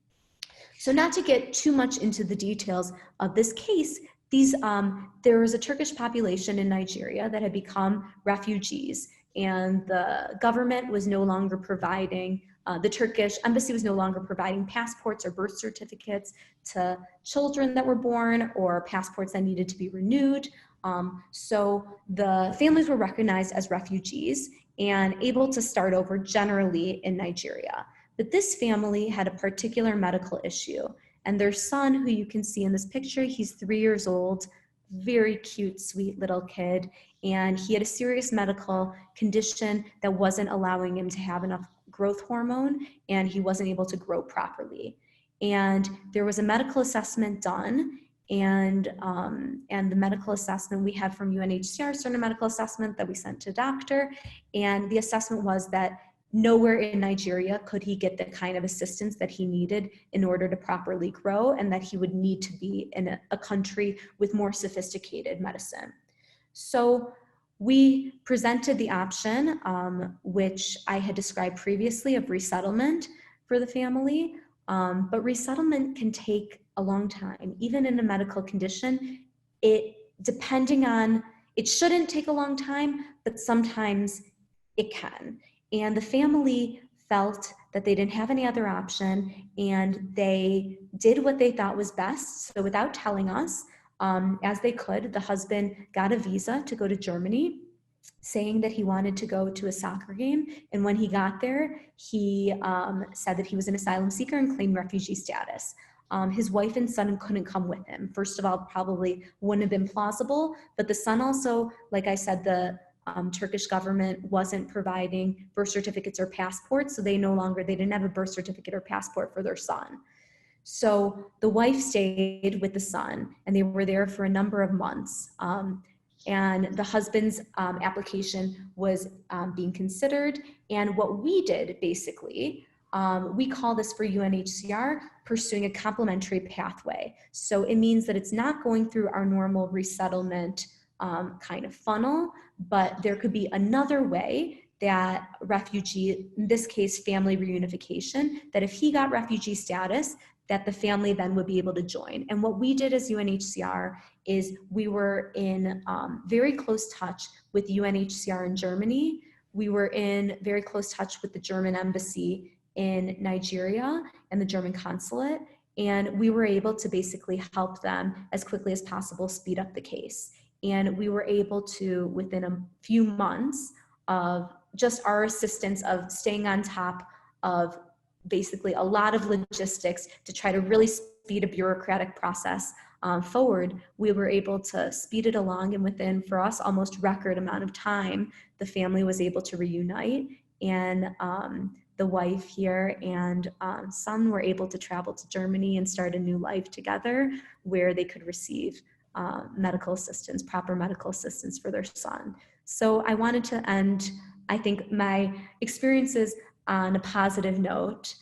So not to get too much into the details of this case, there was a Turkish population in Nigeria that had become refugees, and the government was no longer providing, the Turkish embassy was no longer providing passports or birth certificates to children that were born or passports that needed to be renewed. So the families were recognized as refugees and able to start over generally in Nigeria. But this family had a particular medical issue, and their son, who you can see in this picture, he's 3 years old, very cute, sweet little kid, and he had a serious medical condition that wasn't allowing him to have enough growth hormone, and he wasn't able to grow properly. And there was a medical assessment done, and the medical assessment we had from UNHCR, started a medical assessment that we sent to doctor, and the assessment was that nowhere in Nigeria could he get the kind of assistance that he needed in order to properly grow, and that he would need to be in a country with more sophisticated medicine. So we presented the option, which I had described previously, of resettlement for the family, but resettlement can take a long time. Even in a medical condition, it shouldn't take a long time, but sometimes it can. And the family felt that they didn't have any other option, and they did what they thought was best. So without telling us, as they could, the husband got a visa to go to Germany, saying that he wanted to go to a soccer game. And when he got there, he said that he was an asylum seeker and claimed refugee status. His wife and son couldn't come with him. First of all, probably wouldn't have been plausible, but the son also, like I said, the Turkish government wasn't providing birth certificates or passports, so they didn't have a birth certificate or passport for their son. So the wife stayed with the son, and they were there for a number of months. And the husband's application was being considered. And what we did, basically, we call this for UNHCR pursuing a complementary pathway. So it means that it's not going through our normal resettlement kind of funnel, but there could be another way that refugee, in this case, family reunification, that if he got refugee status, that the family then would be able to join. And what we did as UNHCR is we were in very close touch with UNHCR in Germany. We were in very close touch with the German embassy in Nigeria and the German consulate. And we were able to basically help them as quickly as possible speed up the case. And we were able to, within a few months of just our assistance of staying on top of basically a lot of logistics to try to really speed a bureaucratic process forward, we were able to speed it along. And within, for us, almost record amount of time, the family was able to reunite. And the wife here and son were able to travel to Germany and start a new life together, where they could receive medical assistance, proper medical assistance for their son. So I wanted to end, I think, my experiences on a positive note.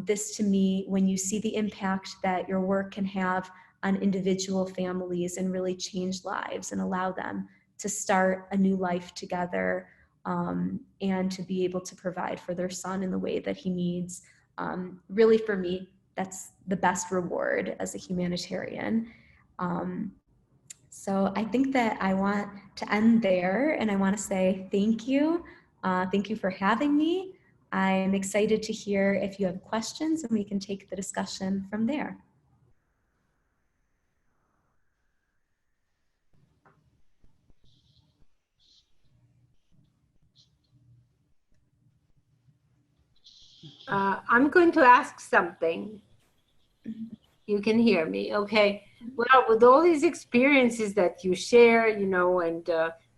This, to me, when you see the impact that your work can have on individual families and really change lives and allow them to start a new life together, and to be able to provide for their son in the way that he needs, really, for me, that's the best reward as a humanitarian. So I think that I want to end there, and I want to say thank you. Thank you for having me. I'm excited to hear if you have questions, and we can take the discussion from there. I'm going to ask something. You can hear me, okay? Well, with all these experiences that you share, you know, and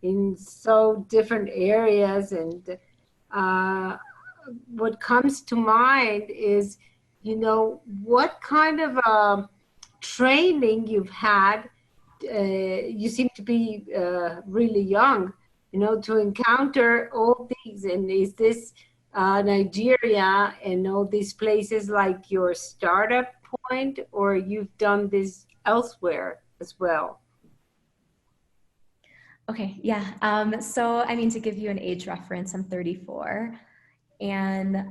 in so different areas, and what comes to mind is, you know, what kind of training you've had. You seem to be really young, you know, to encounter all these. And is this Nigeria and all these places like your startup point, or you've done this elsewhere as well? Okay, yeah. So I mean, to give you an age reference, I'm 34. And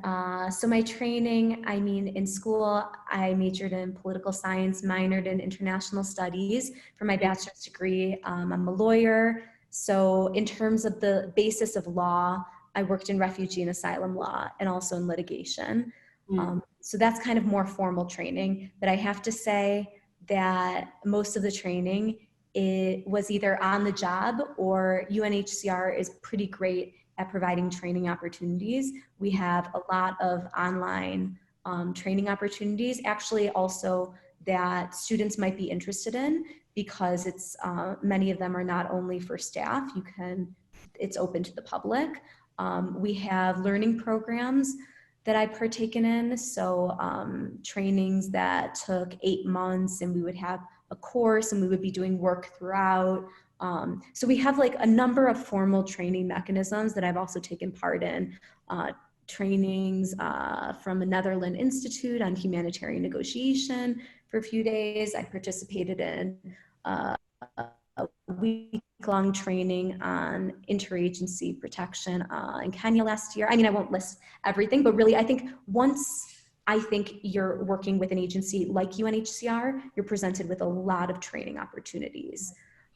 so my training, I mean, in school, I majored in political science, minored in international studies for my bachelor's degree. I'm a lawyer. So in terms of the basis of law, I worked in refugee and asylum law and also in litigation. So that's kind of more formal training. But I have to say that most of the training, it was either on the job, or UNHCR is pretty great at providing training opportunities. We have a lot of online training opportunities, actually also that students might be interested in, because it's many of them are not only for staff, it's open to the public. We have learning programs that I've partaken in. So trainings that took 8 months, and we would have a course and we would be doing work throughout. So we have like a number of formal training mechanisms that I've also taken part in. Trainings from a Netherlands Institute on humanitarian negotiation for a few days. I participated in a week-long training on interagency protection in Kenya last year. I mean, I won't list everything, but really I think you're working with an agency like UNHCR, you're presented with a lot of training opportunities.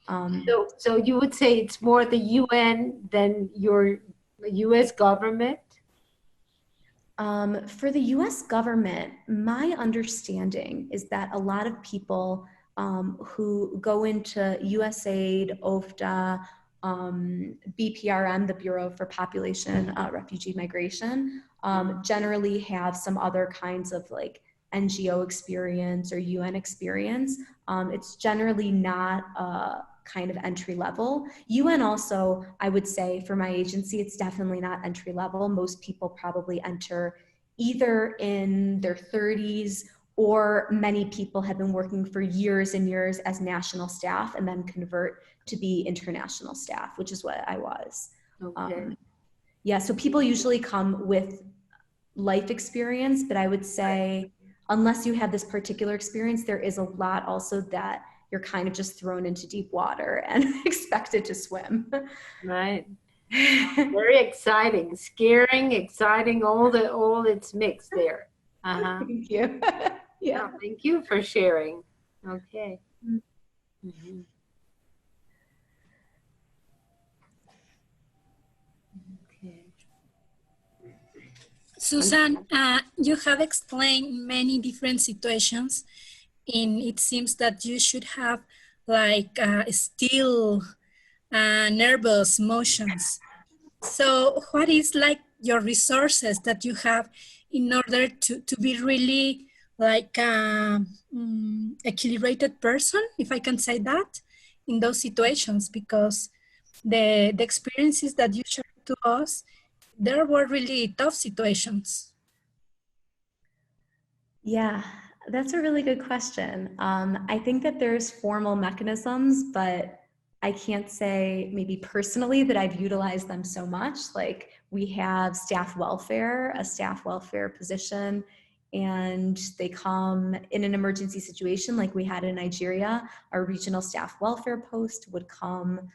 So you would say it's more the UN than your US government? For the US government, my understanding is that a lot of people who go into USAID, OFDA, BPRM, the Bureau for Population Refugee Migration, generally have some other kinds of like NGO experience or UN experience. It's generally not kind of entry level. UN also, I would say for my agency, it's definitely not entry level. Most people probably enter either in their 30s, or many people have been working for years and years as national staff and then convert to be international staff, which is what I was. Okay. Yeah, so people usually come with life experience, but I would say unless you have this particular experience, there is a lot also that you're kind of just thrown into deep water and expected to swim. Right. Very exciting, scaring, exciting, all it's mixed there. Thank you. Yeah. No, thank you for sharing. Okay. Okay. Susan, you have explained many different situations, and it seems that you should have like still nervous motions. So what is like your resources that you have in order to be really like a equilibrated person, if I can say that, in those situations? Because the experiences that you shared to us, there were really tough situations. Yeah, that's a really good question. I think that there's formal mechanisms, but I can't say maybe personally that I've utilized them so much. Like we have staff welfare, a staff welfare position, and they come in an emergency situation like we had in Nigeria. Our regional staff welfare post would come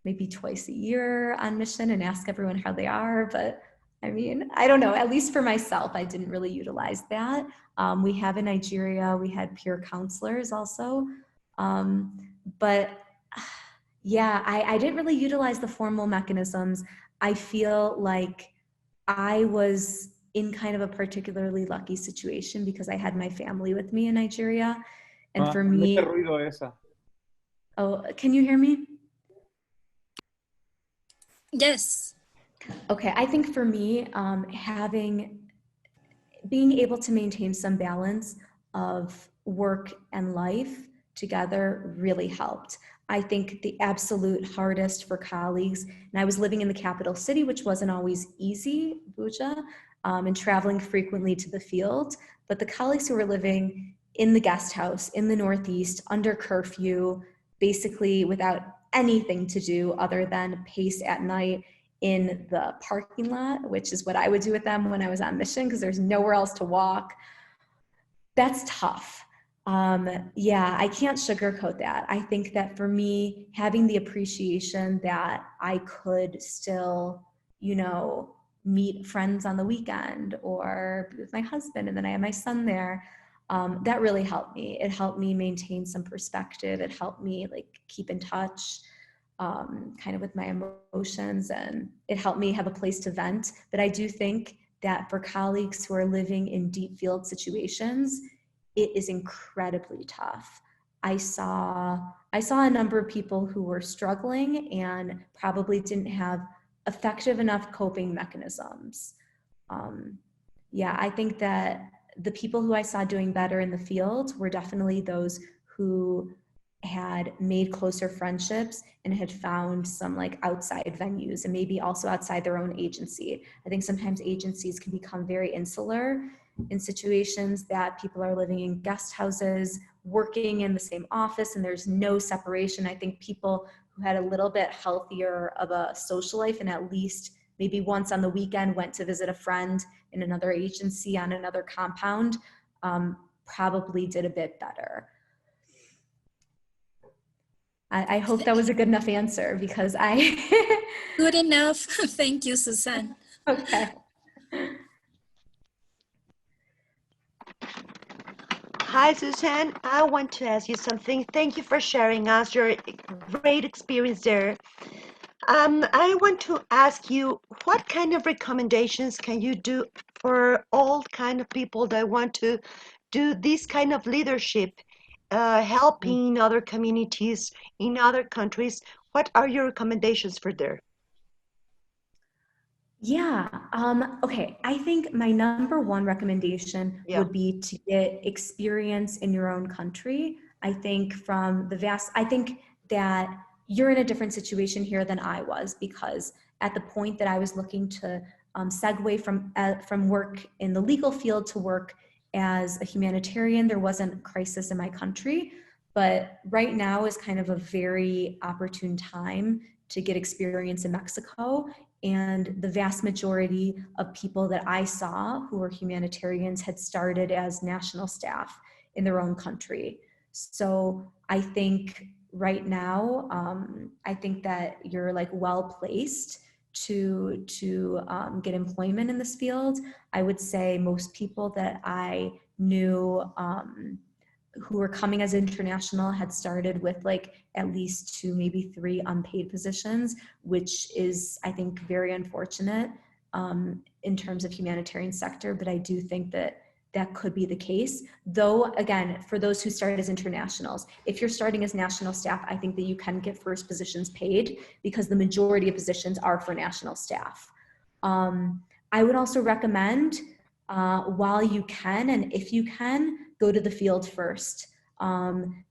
maybe twice a year on mission and ask everyone how they are. But I mean, I don't know, at least for myself, I didn't really utilize that. We have in Nigeria, we had peer counselors also. But yeah, I didn't really utilize the formal mechanisms. I feel like I was in kind of a particularly lucky situation because I had my family with me in Nigeria. And for me, oh, can you hear me? Yes. Okay, I think for me, having being able to maintain some balance of work and life together really helped. I think the absolute hardest for colleagues, and I was living in the capital city, which wasn't always easy, Abuja, and traveling frequently to the field, but the colleagues who were living in the guest house in the Northeast under curfew, basically without anything to do other than pace at night in the parking lot, which is what I would do with them when I was on mission because there's nowhere else to walk. That's tough. Yeah, I can't sugarcoat that. I think that for me, having the appreciation that I could still, you know, meet friends on the weekend or be with my husband, and then I have my son there, that really helped me. It helped me maintain some perspective. It helped me like keep in touch kind of with my emotions, and it helped me have a place to vent. But I do think that for colleagues who are living in deep field situations, it is incredibly tough. I saw a number of people who were struggling and probably didn't have effective enough coping mechanisms. Yeah, I think that the people who I saw doing better in the field were definitely those who had made closer friendships and had found some like outside venues and maybe also outside their own agency. I think sometimes agencies can become very insular in situations that people are living in guest houses, working in the same office, and there's no separation. I think people who had a little bit healthier of a social life and at least maybe once on the weekend went to visit a friend in another agency on another compound, probably did a bit better. I hope that was a good enough answer because I... Good enough. Thank you, Suzanne. Okay. Hi, Suzanne. I want to ask you something. Thank you for sharing us your great experience there. I want to ask you, what kind of recommendations can you do for all kind of people that want to do this kind of leadership, helping other communities in other countries? What are your recommendations for there? Yeah, okay. I think my number one recommendation would be to get experience in your own country. I think I think that you're in a different situation here than I was, because at the point that I was looking to segue from work in the legal field to work as a humanitarian, there wasn't a crisis in my country. But right now is kind of a very opportune time to get experience in Mexico. And the vast majority of people that I saw who were humanitarians had started as national staff in their own country. So I think right now, I think that you're like well placed to get employment in this field. I would say most people that I knew who were coming as international had started with like at least 2, maybe 3 unpaid positions, which is, I think, very unfortunate in terms of humanitarian sector. But I do think that that could be the case. Though, again, for those who started as internationals, if you're starting as national staff, I think that you can get first positions paid because the majority of positions are for national staff. I would also recommend, while you can, and if you can, go to the field first.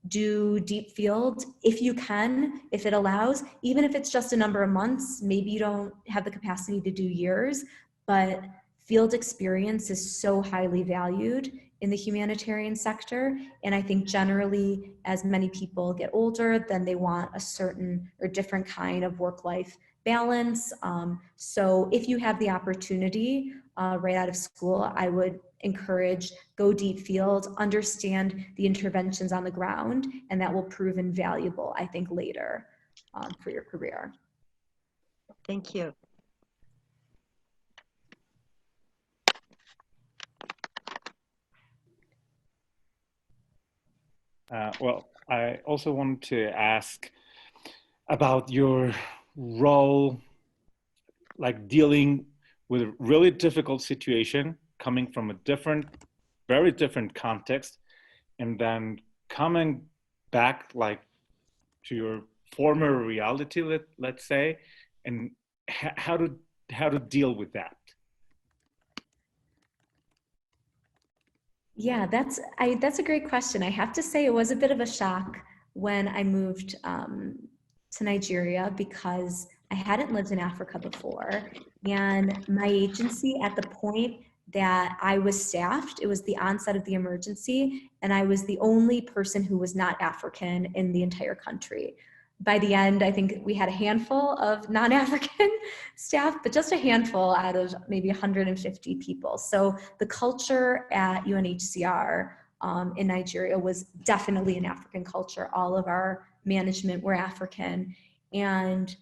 Do deep field if you can, if it allows, even if it's just a number of months. Maybe you don't have the capacity to do years, but field experience is so highly valued in the humanitarian sector. And I think generally, as many people get older, then they want a certain or different kind of work-life balance. So if you have the opportunity right out of school, I would encourage go deep field, understand the interventions on the ground, and that will prove invaluable, I think, later for your career. Thank you. Well, I also wanted to ask about your role, like dealing with a really difficult situation, coming from a very different context, and then coming back like to your former reality, let's say, and how to deal with that. Yeah, that's a great question. I have to say it was a bit of a shock when I moved to Nigeria because I hadn't lived in Africa before. And my agency, at the point that I was staffed, it was the onset of the emergency, and I was the only person who was not African in the entire country. By the end, I think we had a handful of non-African staff, but just a handful out of maybe 150 people. So the culture at UNHCR in Nigeria was definitely an African culture. All of our management were African. And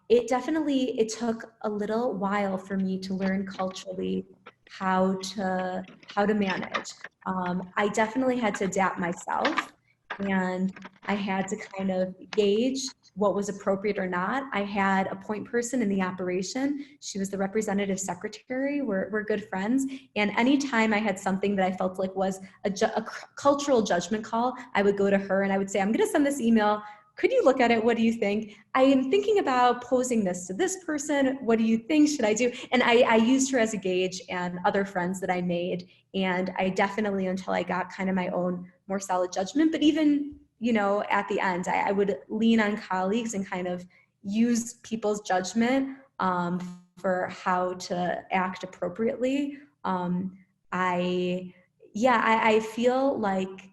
it took a little while for me to learn culturally how to manage. I definitely had to adapt myself, and I had to kind of gauge what was appropriate or not. I had a point person in the operation. She was the representative secretary. We're good friends. And anytime I had something that I felt like was a cultural judgment call, I would go to her and I would say, I'm going to send this email. Could you look at it? What do you think? I am thinking about posing this to this person. What do you think? Should I do? And I used her as a gauge, and other friends that I made. And I definitely, until I got kind of my own more solid judgment, but even, you know, at the end, I would lean on colleagues and kind of use people's judgment for how to act appropriately. I feel like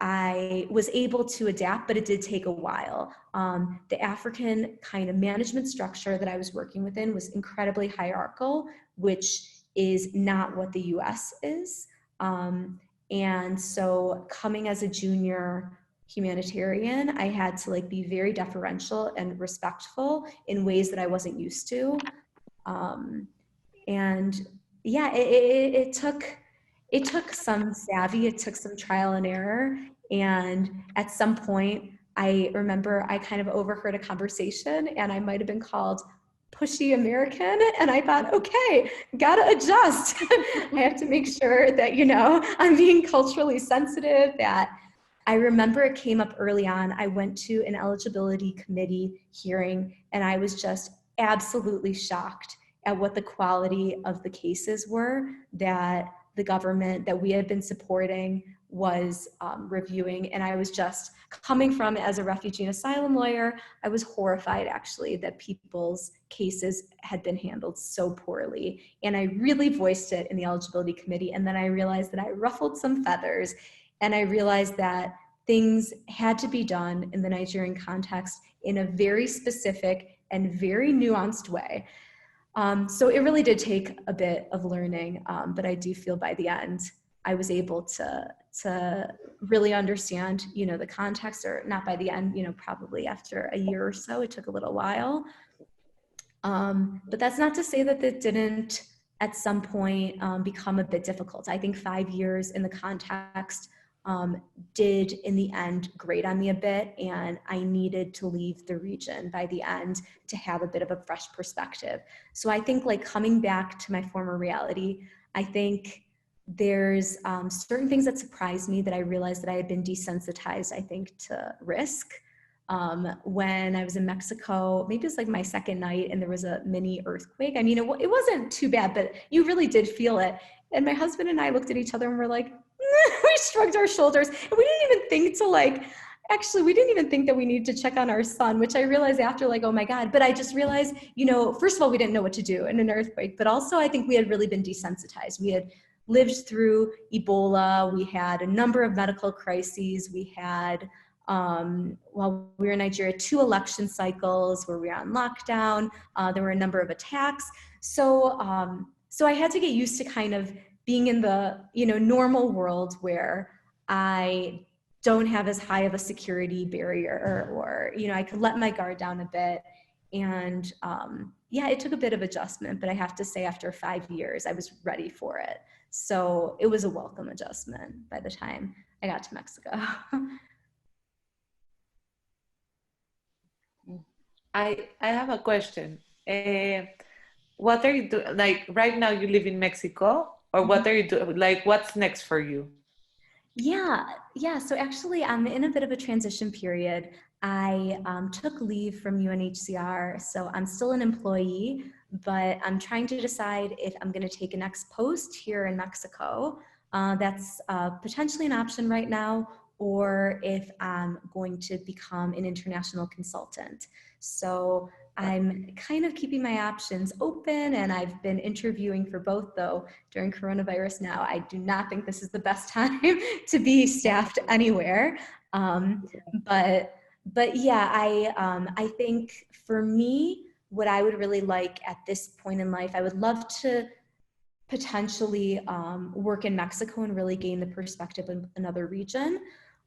I was able to adapt, but it did take a while. The African kind of management structure that I was working within was incredibly hierarchical, which is not what the US is. And so coming as a junior humanitarian, I had to like be very deferential and respectful in ways that I wasn't used to. And yeah, it took some savvy, it took some trial and error. And at some point, I remember I kind of overheard a conversation, and I might've been called pushy American. And I thought, okay, gotta adjust. I have to make sure that, you know, I'm being culturally sensitive. That I remember it came up early on. I went to an eligibility committee hearing, and I was just absolutely shocked at what the quality of the cases were that the government that we had been supporting was reviewing. And I was just coming from, as a refugee and asylum lawyer, I was horrified actually that people's cases had been handled so poorly. And I really voiced it in the eligibility committee. And then I realized that I ruffled some feathers, and I realized that things had to be done in the Nigerian context in a very specific and very nuanced way. So it really did take a bit of learning, but I do feel by the end, I was able to really understand, you know, the context, or not by the end, you know, probably after a year or so. It took a little while. But that's not to say that it didn't at some point become a bit difficult. I think 5 years in the context did in the end grate on me a bit, and I needed to leave the region by the end to have a bit of a fresh perspective. So I think like coming back to my former reality, I think there's certain things that surprised me that I realized that I had been desensitized, I think, to risk. When I was in Mexico, maybe it was like my second night, and there was a mini earthquake. I mean, it wasn't too bad, but you really did feel it. And my husband and I looked at each other and we're like, we shrugged our shoulders, and we didn't even think to like, actually, we didn't even think that we needed to check on our son, which I realized after, like, oh my God. But I just realized, you know, first of all, we didn't know what to do in an earthquake, but also I think we had really been desensitized. We had lived through Ebola. We had a number of medical crises. We had, while we were in Nigeria, 2 election cycles where we were on lockdown. There were a number of attacks. So I had to get used to kind of being in the, you know, normal world where I don't have as high of a security barrier, or, you know, I could let my guard down a bit. And yeah, it took a bit of adjustment, but I have to say after 5 years, I was ready for it. So it was a welcome adjustment by the time I got to Mexico. I have a question. What are you doing? Like right now you live in Mexico, or what are you doing? Like what's next for you? Yeah. So actually I'm in a bit of a transition period. I took leave from UNHCR, so I'm still an employee, but I'm trying to decide if I'm going to take a next post here in Mexico. that's potentially an option right now, or if I'm going to become an international consultant. So I'm kind of keeping my options open, and I've been interviewing for both, though during coronavirus now. I do not think this is the best time to be staffed anywhere. But yeah, I think for me, what I would really like at this point in life, I would love to potentially work in Mexico and really gain the perspective of another region.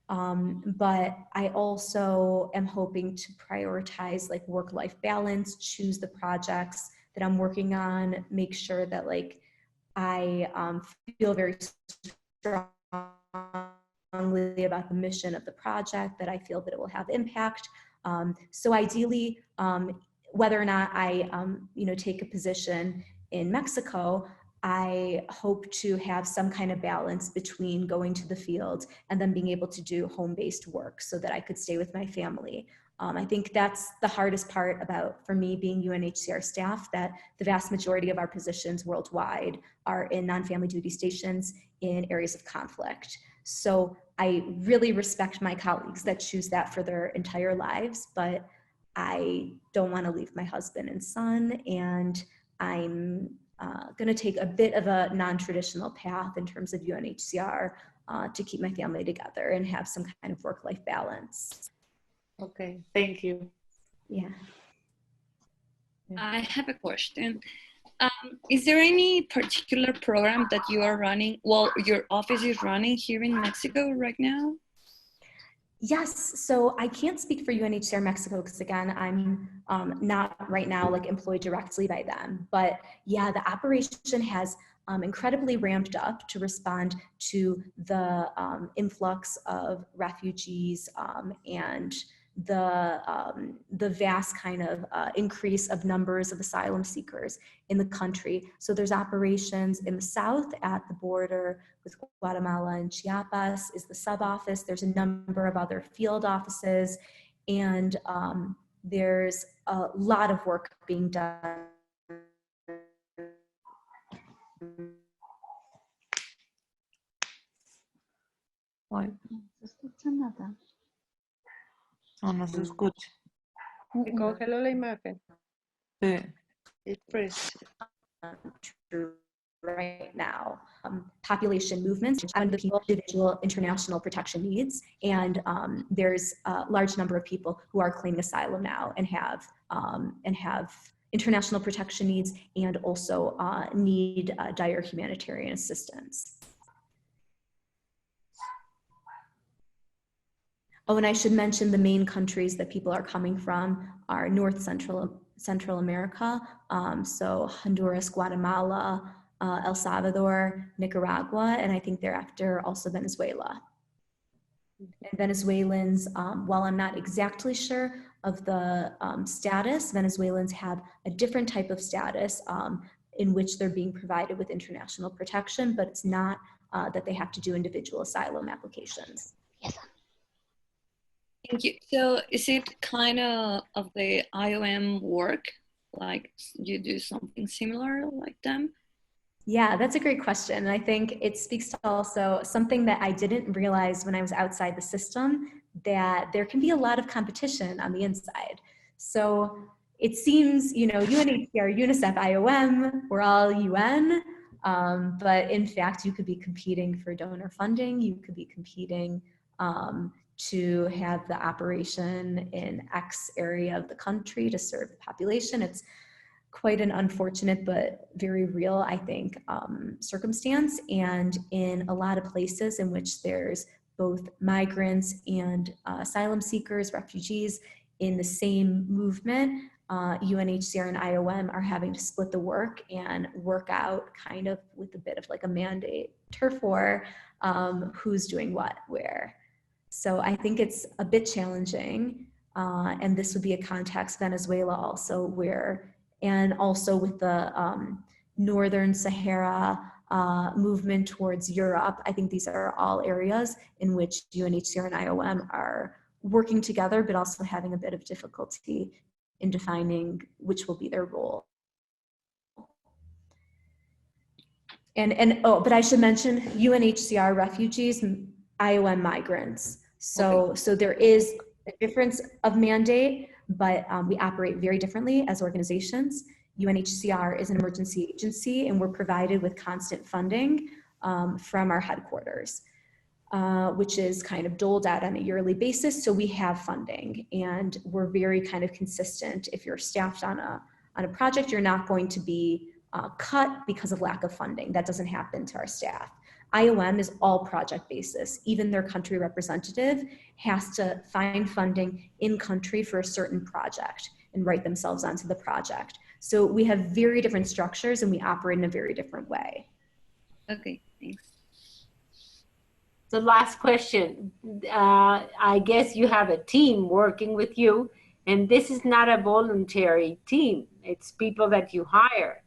But I also am hoping to prioritize like work-life balance, choose the projects that I'm working on, make sure that like I feel very strongly about the mission of the project, that I feel that it will have impact. So ideally, whether or not I take a position in Mexico, I hope to have some kind of balance between going to the field and then being able to do home-based work so that I could stay with my family. I think that's the hardest part about, for me, being UNHCR staff, that the vast majority of our positions worldwide are in non-family duty stations in areas of conflict. So I really respect my colleagues that choose that for their entire lives, but I don't want to leave my husband and son, and I'm going to take a bit of a non-traditional path in terms of UNHCR to keep my family together and have some kind of work-life balance. Okay, thank you. Yeah. I have a question. Is there any particular program that you are running, well, your office is running here in Mexico right now? Yes, so I can't speak for UNHCR Mexico because again, I'm not right now like employed directly by them. But yeah, the operation has incredibly ramped up to respond to the influx of refugees and the vast kind of increase of numbers of asylum seekers in the country. So there's operations in the south at the border with Guatemala and Chiapas is the sub-office. There's a number of other field offices, and there's a lot of work being done. Why? No se escucha nada. No se escucha. Se congeló la imagen. Sí. It freezed. Right now, population movements and the people individual international protection needs, and there's a large number of people who are claiming asylum now and have international protection needs and also need dire humanitarian assistance. Oh, and I should mention the main countries that people are coming from are North Central America, so Honduras, Guatemala, El Salvador, Nicaragua, and I think thereafter also Venezuela. And Venezuelans, while I'm not exactly sure of the status, Venezuelans have a different type of status in which they're being provided with international protection, but it's not that they have to do individual asylum applications. Yes. Thank you. So is it kind of the IOM work? Like you do something similar like them? Yeah, that's a great question. And I think it speaks to also something that I didn't realize when I was outside the system, that there can be a lot of competition on the inside. So it seems, UNHCR, UNICEF, IOM, we're all UN, but in fact, you could be competing for donor funding. You could be competing to have the operation in X area of the country to serve the population. It's quite an unfortunate but very real, I think, circumstance. And in a lot of places in which there's both migrants and asylum seekers, refugees in the same movement, UNHCR and IOM are having to split the work and work out kind of with a bit of like a mandate turf war, who's doing what, where. So I think it's a bit challenging. And this would be a context, Venezuela also, where, and also with the Northern Sahara movement towards Europe, I think these are all areas in which UNHCR and IOM are working together, but also having a bit of difficulty in defining which will be their role. Oh, but I should mention UNHCR refugees, IOM migrants. So there is a difference of mandate, but we operate very differently as organizations. UNHCR is an emergency agency, and we're provided with constant funding from our headquarters, which is kind of doled out on a yearly basis. So we have funding, and we're very kind of consistent. If you're staffed on a project, you're not going to be cut because of lack of funding. That doesn't happen to our staff. IOM is all project basis. Even their country representative has to find funding in country for a certain project and write themselves onto the project. So we have very different structures, and we operate in a very different way. Okay, thanks. The last question. I guess you have a team working with you, and this is not a voluntary team. It's people that you hire.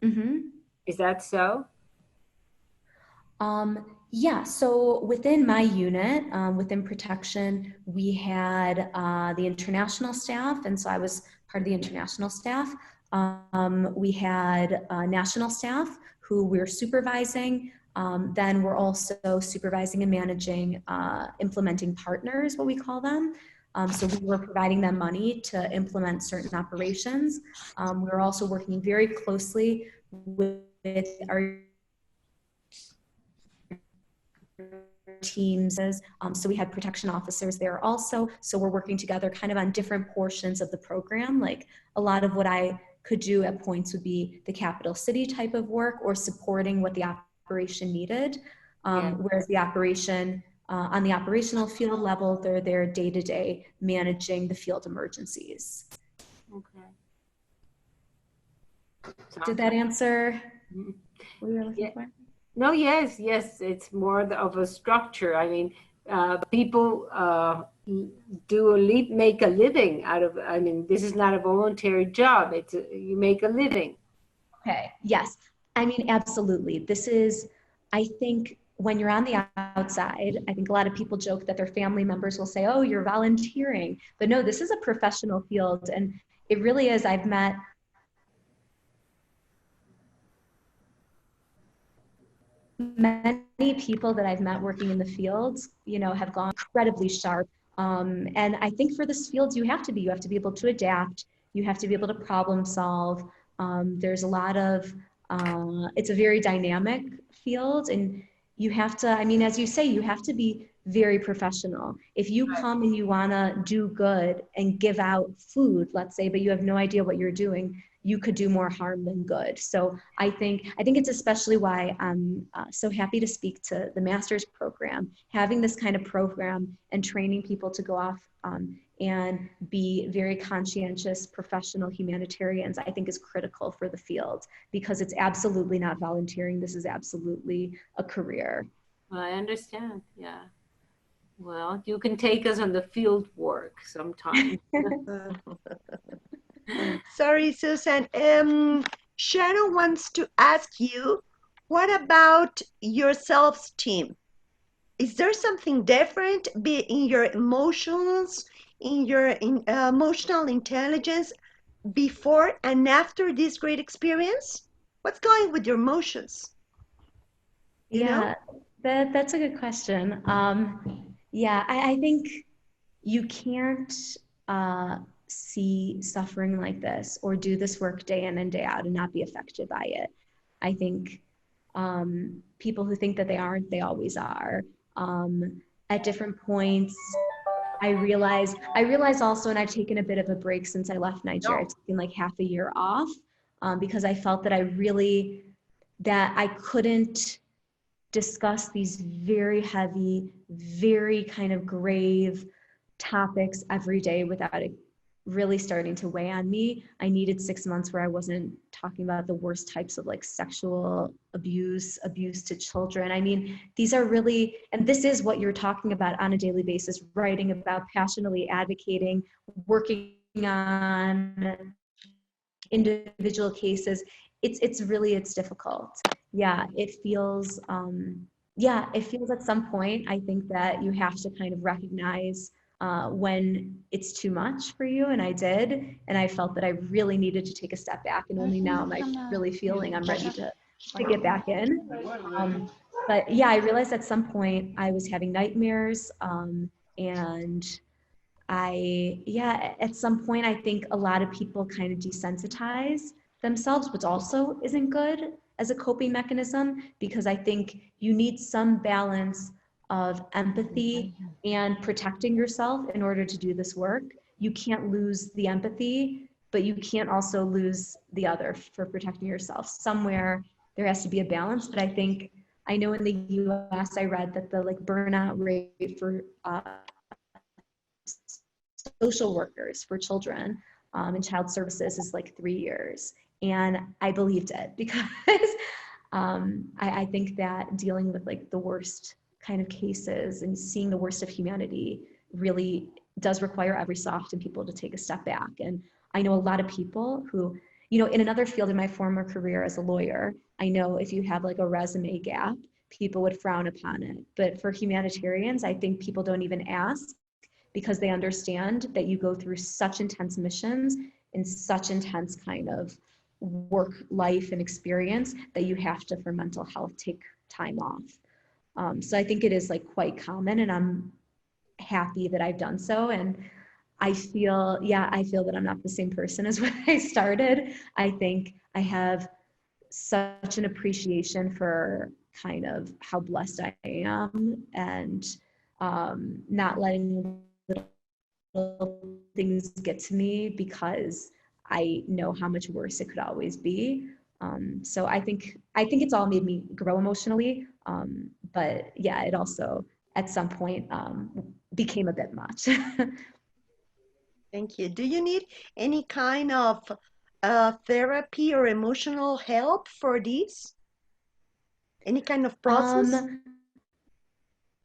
Mm-hmm. Is that so? Yeah, so within my unit, within protection, we had the international staff, and so I was part of the international staff. We had national staff who we're supervising. Then we're also supervising and managing implementing partners, what we call them. So we were providing them money to implement certain operations. We were also working very closely with our teams. So we had protection officers there also. So we're working together kind of on different portions of the program. Like a lot of what I could do at points would be the capital city type of work or supporting what the operation needed. Whereas the operation, on the operational field level, they're there day to day managing the field emergencies. Okay. Did that answer what you were looking for? No, yes, it's more of a structure. I mean, people make a living out of, I mean, this is not a voluntary job. You make a living. Okay, yes. I mean, absolutely. This is, I think when you're on the outside, I think a lot of people joke that their family members will say, oh, you're volunteering. But no, this is a professional field. And it really is. I've met many people that I've met working in the fields, you know, have gone incredibly sharp. And I think for this field, you have to be able to adapt. You have to be able to problem solve. There's a lot of, it's a very dynamic field, and you have to, I mean, as you say, you have to be very professional. If you come and you want to do good and give out food, let's say, but you have no idea what you're doing, you could do more harm than good. So I think it's especially why I'm so happy to speak to the master's program. Having this kind of program and training people to go off and be very conscientious, professional humanitarians, I think is critical for the field, because it's absolutely not volunteering. This is absolutely a career. I understand, yeah. Well, you can take us on the field work sometime. Sorry, Susan. Sharon wants to ask you, what about yourselves, team? Is there something different in your emotions, in your emotional intelligence before and after this great experience? What's going with your emotions? You know? That's a good question. Yeah, I think you can't see suffering like this or do this work day in and day out and not be affected by it. I think people who think that they aren't, they always are. At different points, I realize also, and I've taken a bit of a break since I left Nigeria. I've taken like half a year off because I felt that I couldn't discuss these very heavy, very kind of grave topics every day without it really starting to weigh on me. I needed 6 months where I wasn't talking about the worst types of like sexual abuse to children. I mean, these are really, and this is what you're talking about on a daily basis, writing about, passionately advocating, working on individual cases. It's difficult. Yeah, it feels at some point, I think that you have to kind of recognize when it's too much for you, and I did, and I felt that I really needed to take a step back, and only now am I really feeling I'm ready to to get back in. But yeah, I realized at some point I was having nightmares, and at some point I think a lot of people kind of desensitize themselves, which also isn't good as a coping mechanism, because I think you need some balance of empathy and protecting yourself in order to do this work. You can't lose the empathy, but you can't also lose the other for protecting yourself. Somewhere there has to be a balance, but I know in the US I read that the burnout rate for social workers for children in child services is 3 years. And I believed it because I think that dealing with the worst kind of cases and seeing the worst of humanity really does require every so often people to take a step back. And I know a lot of people who, in another field in my former career as a lawyer, I know if you have a resume gap, people would frown upon it. But for humanitarians, I think people don't even ask because they understand that you go through such intense missions and such intense kind of work life and experience that you have to, for mental health, take time off. So I think it is quite common, and I'm happy that I've done so. And I feel that I'm not the same person as when I started. I think I have such an appreciation for kind of how blessed I am, and not letting little things get to me because I know how much worse it could always be. So I think it's all made me grow emotionally. But yeah, it also at some point became a bit much. Thank you. Do you need any kind of therapy or emotional help for this? Any kind of process?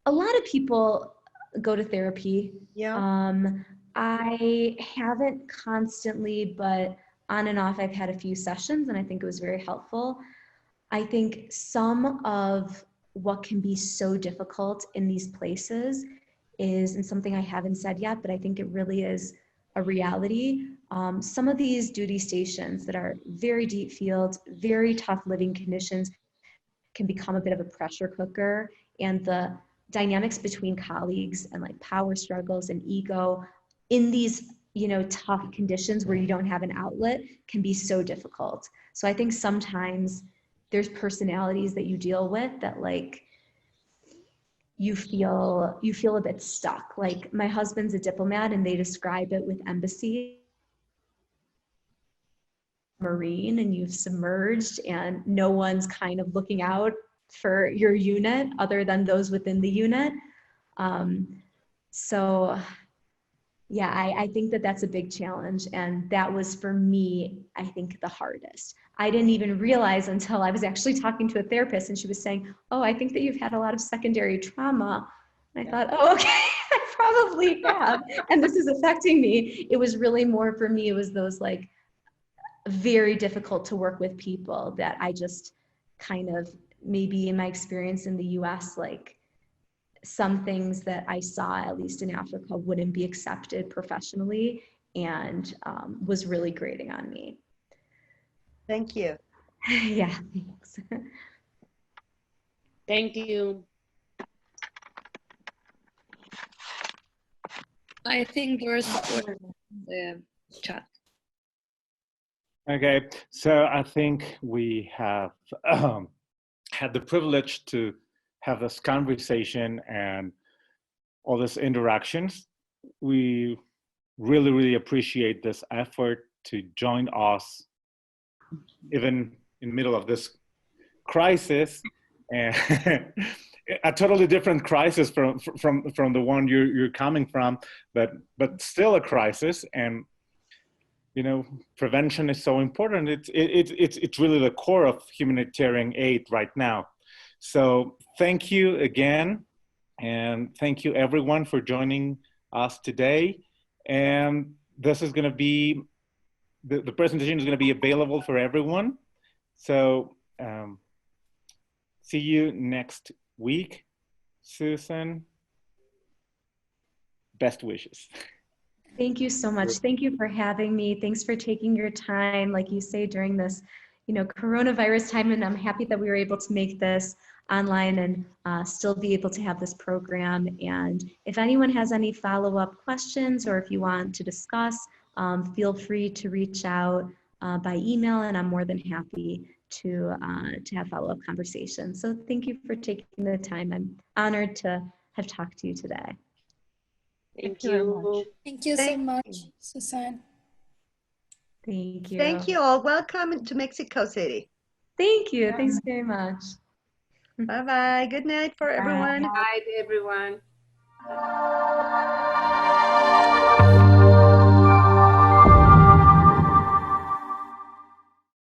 A lot of people go to therapy. Yeah. I haven't constantly, but on and off, I've had a few sessions, and I think it was very helpful. I think some of what can be so difficult in these places is, and something I haven't said yet, but I think it really is a reality. Some of these duty stations that are very deep fields, very tough living conditions, can become a bit of a pressure cooker, and the dynamics between colleagues and power struggles and ego in these tough conditions where you don't have an outlet can be so difficult. So I think sometimes there's personalities that you deal with that you feel a bit stuck. My husband's a diplomat, and they describe it with embassy Marine, and you've submerged and no one's kind of looking out for your unit other than those within the unit. So yeah, I think that that's a big challenge. And that was for me, I think, the hardest. I didn't even realize until I was actually talking to a therapist, and she was saying, oh, I think that you've had a lot of secondary trauma. And I thought, oh, okay, I probably have. And this is affecting me. It was really more for me, it was those very difficult to work with people that I just kind of, maybe in my experience in the US, some things that I saw, at least in Africa, wouldn't be accepted professionally, and was really grating on me. Thank you. Yeah, thanks. Thank you. I think there's the chat. Okay, so I think we have had the privilege to have this conversation and all these interactions. We really, really appreciate this effort to join us, even in the middle of this crisis, and a totally different crisis from the one you're coming from, but still a crisis. And prevention is so important. It's really the core of humanitarian aid right now. So thank you again, and thank you everyone for joining us today. And this is going to be, the presentation is going to be available for everyone. So see you next week. Susan, best wishes. Thank you so much. Thank you for having me. Thanks for taking your time, like you say, during this coronavirus time, and I'm happy that we were able to make this online and still be able to have this program. And if anyone has any follow-up questions or if you want to discuss, feel free to reach out by email, and I'm more than happy to have follow-up conversations. So thank you for taking the time. I'm honored to have talked to you today. Thank you very you. much. Thank you so Thank much, you. Suzanne. Thank you. Thank you all. Welcome to Mexico City. Thank you. Thanks very much. Bye-bye. Good night for everyone. Bye, everyone.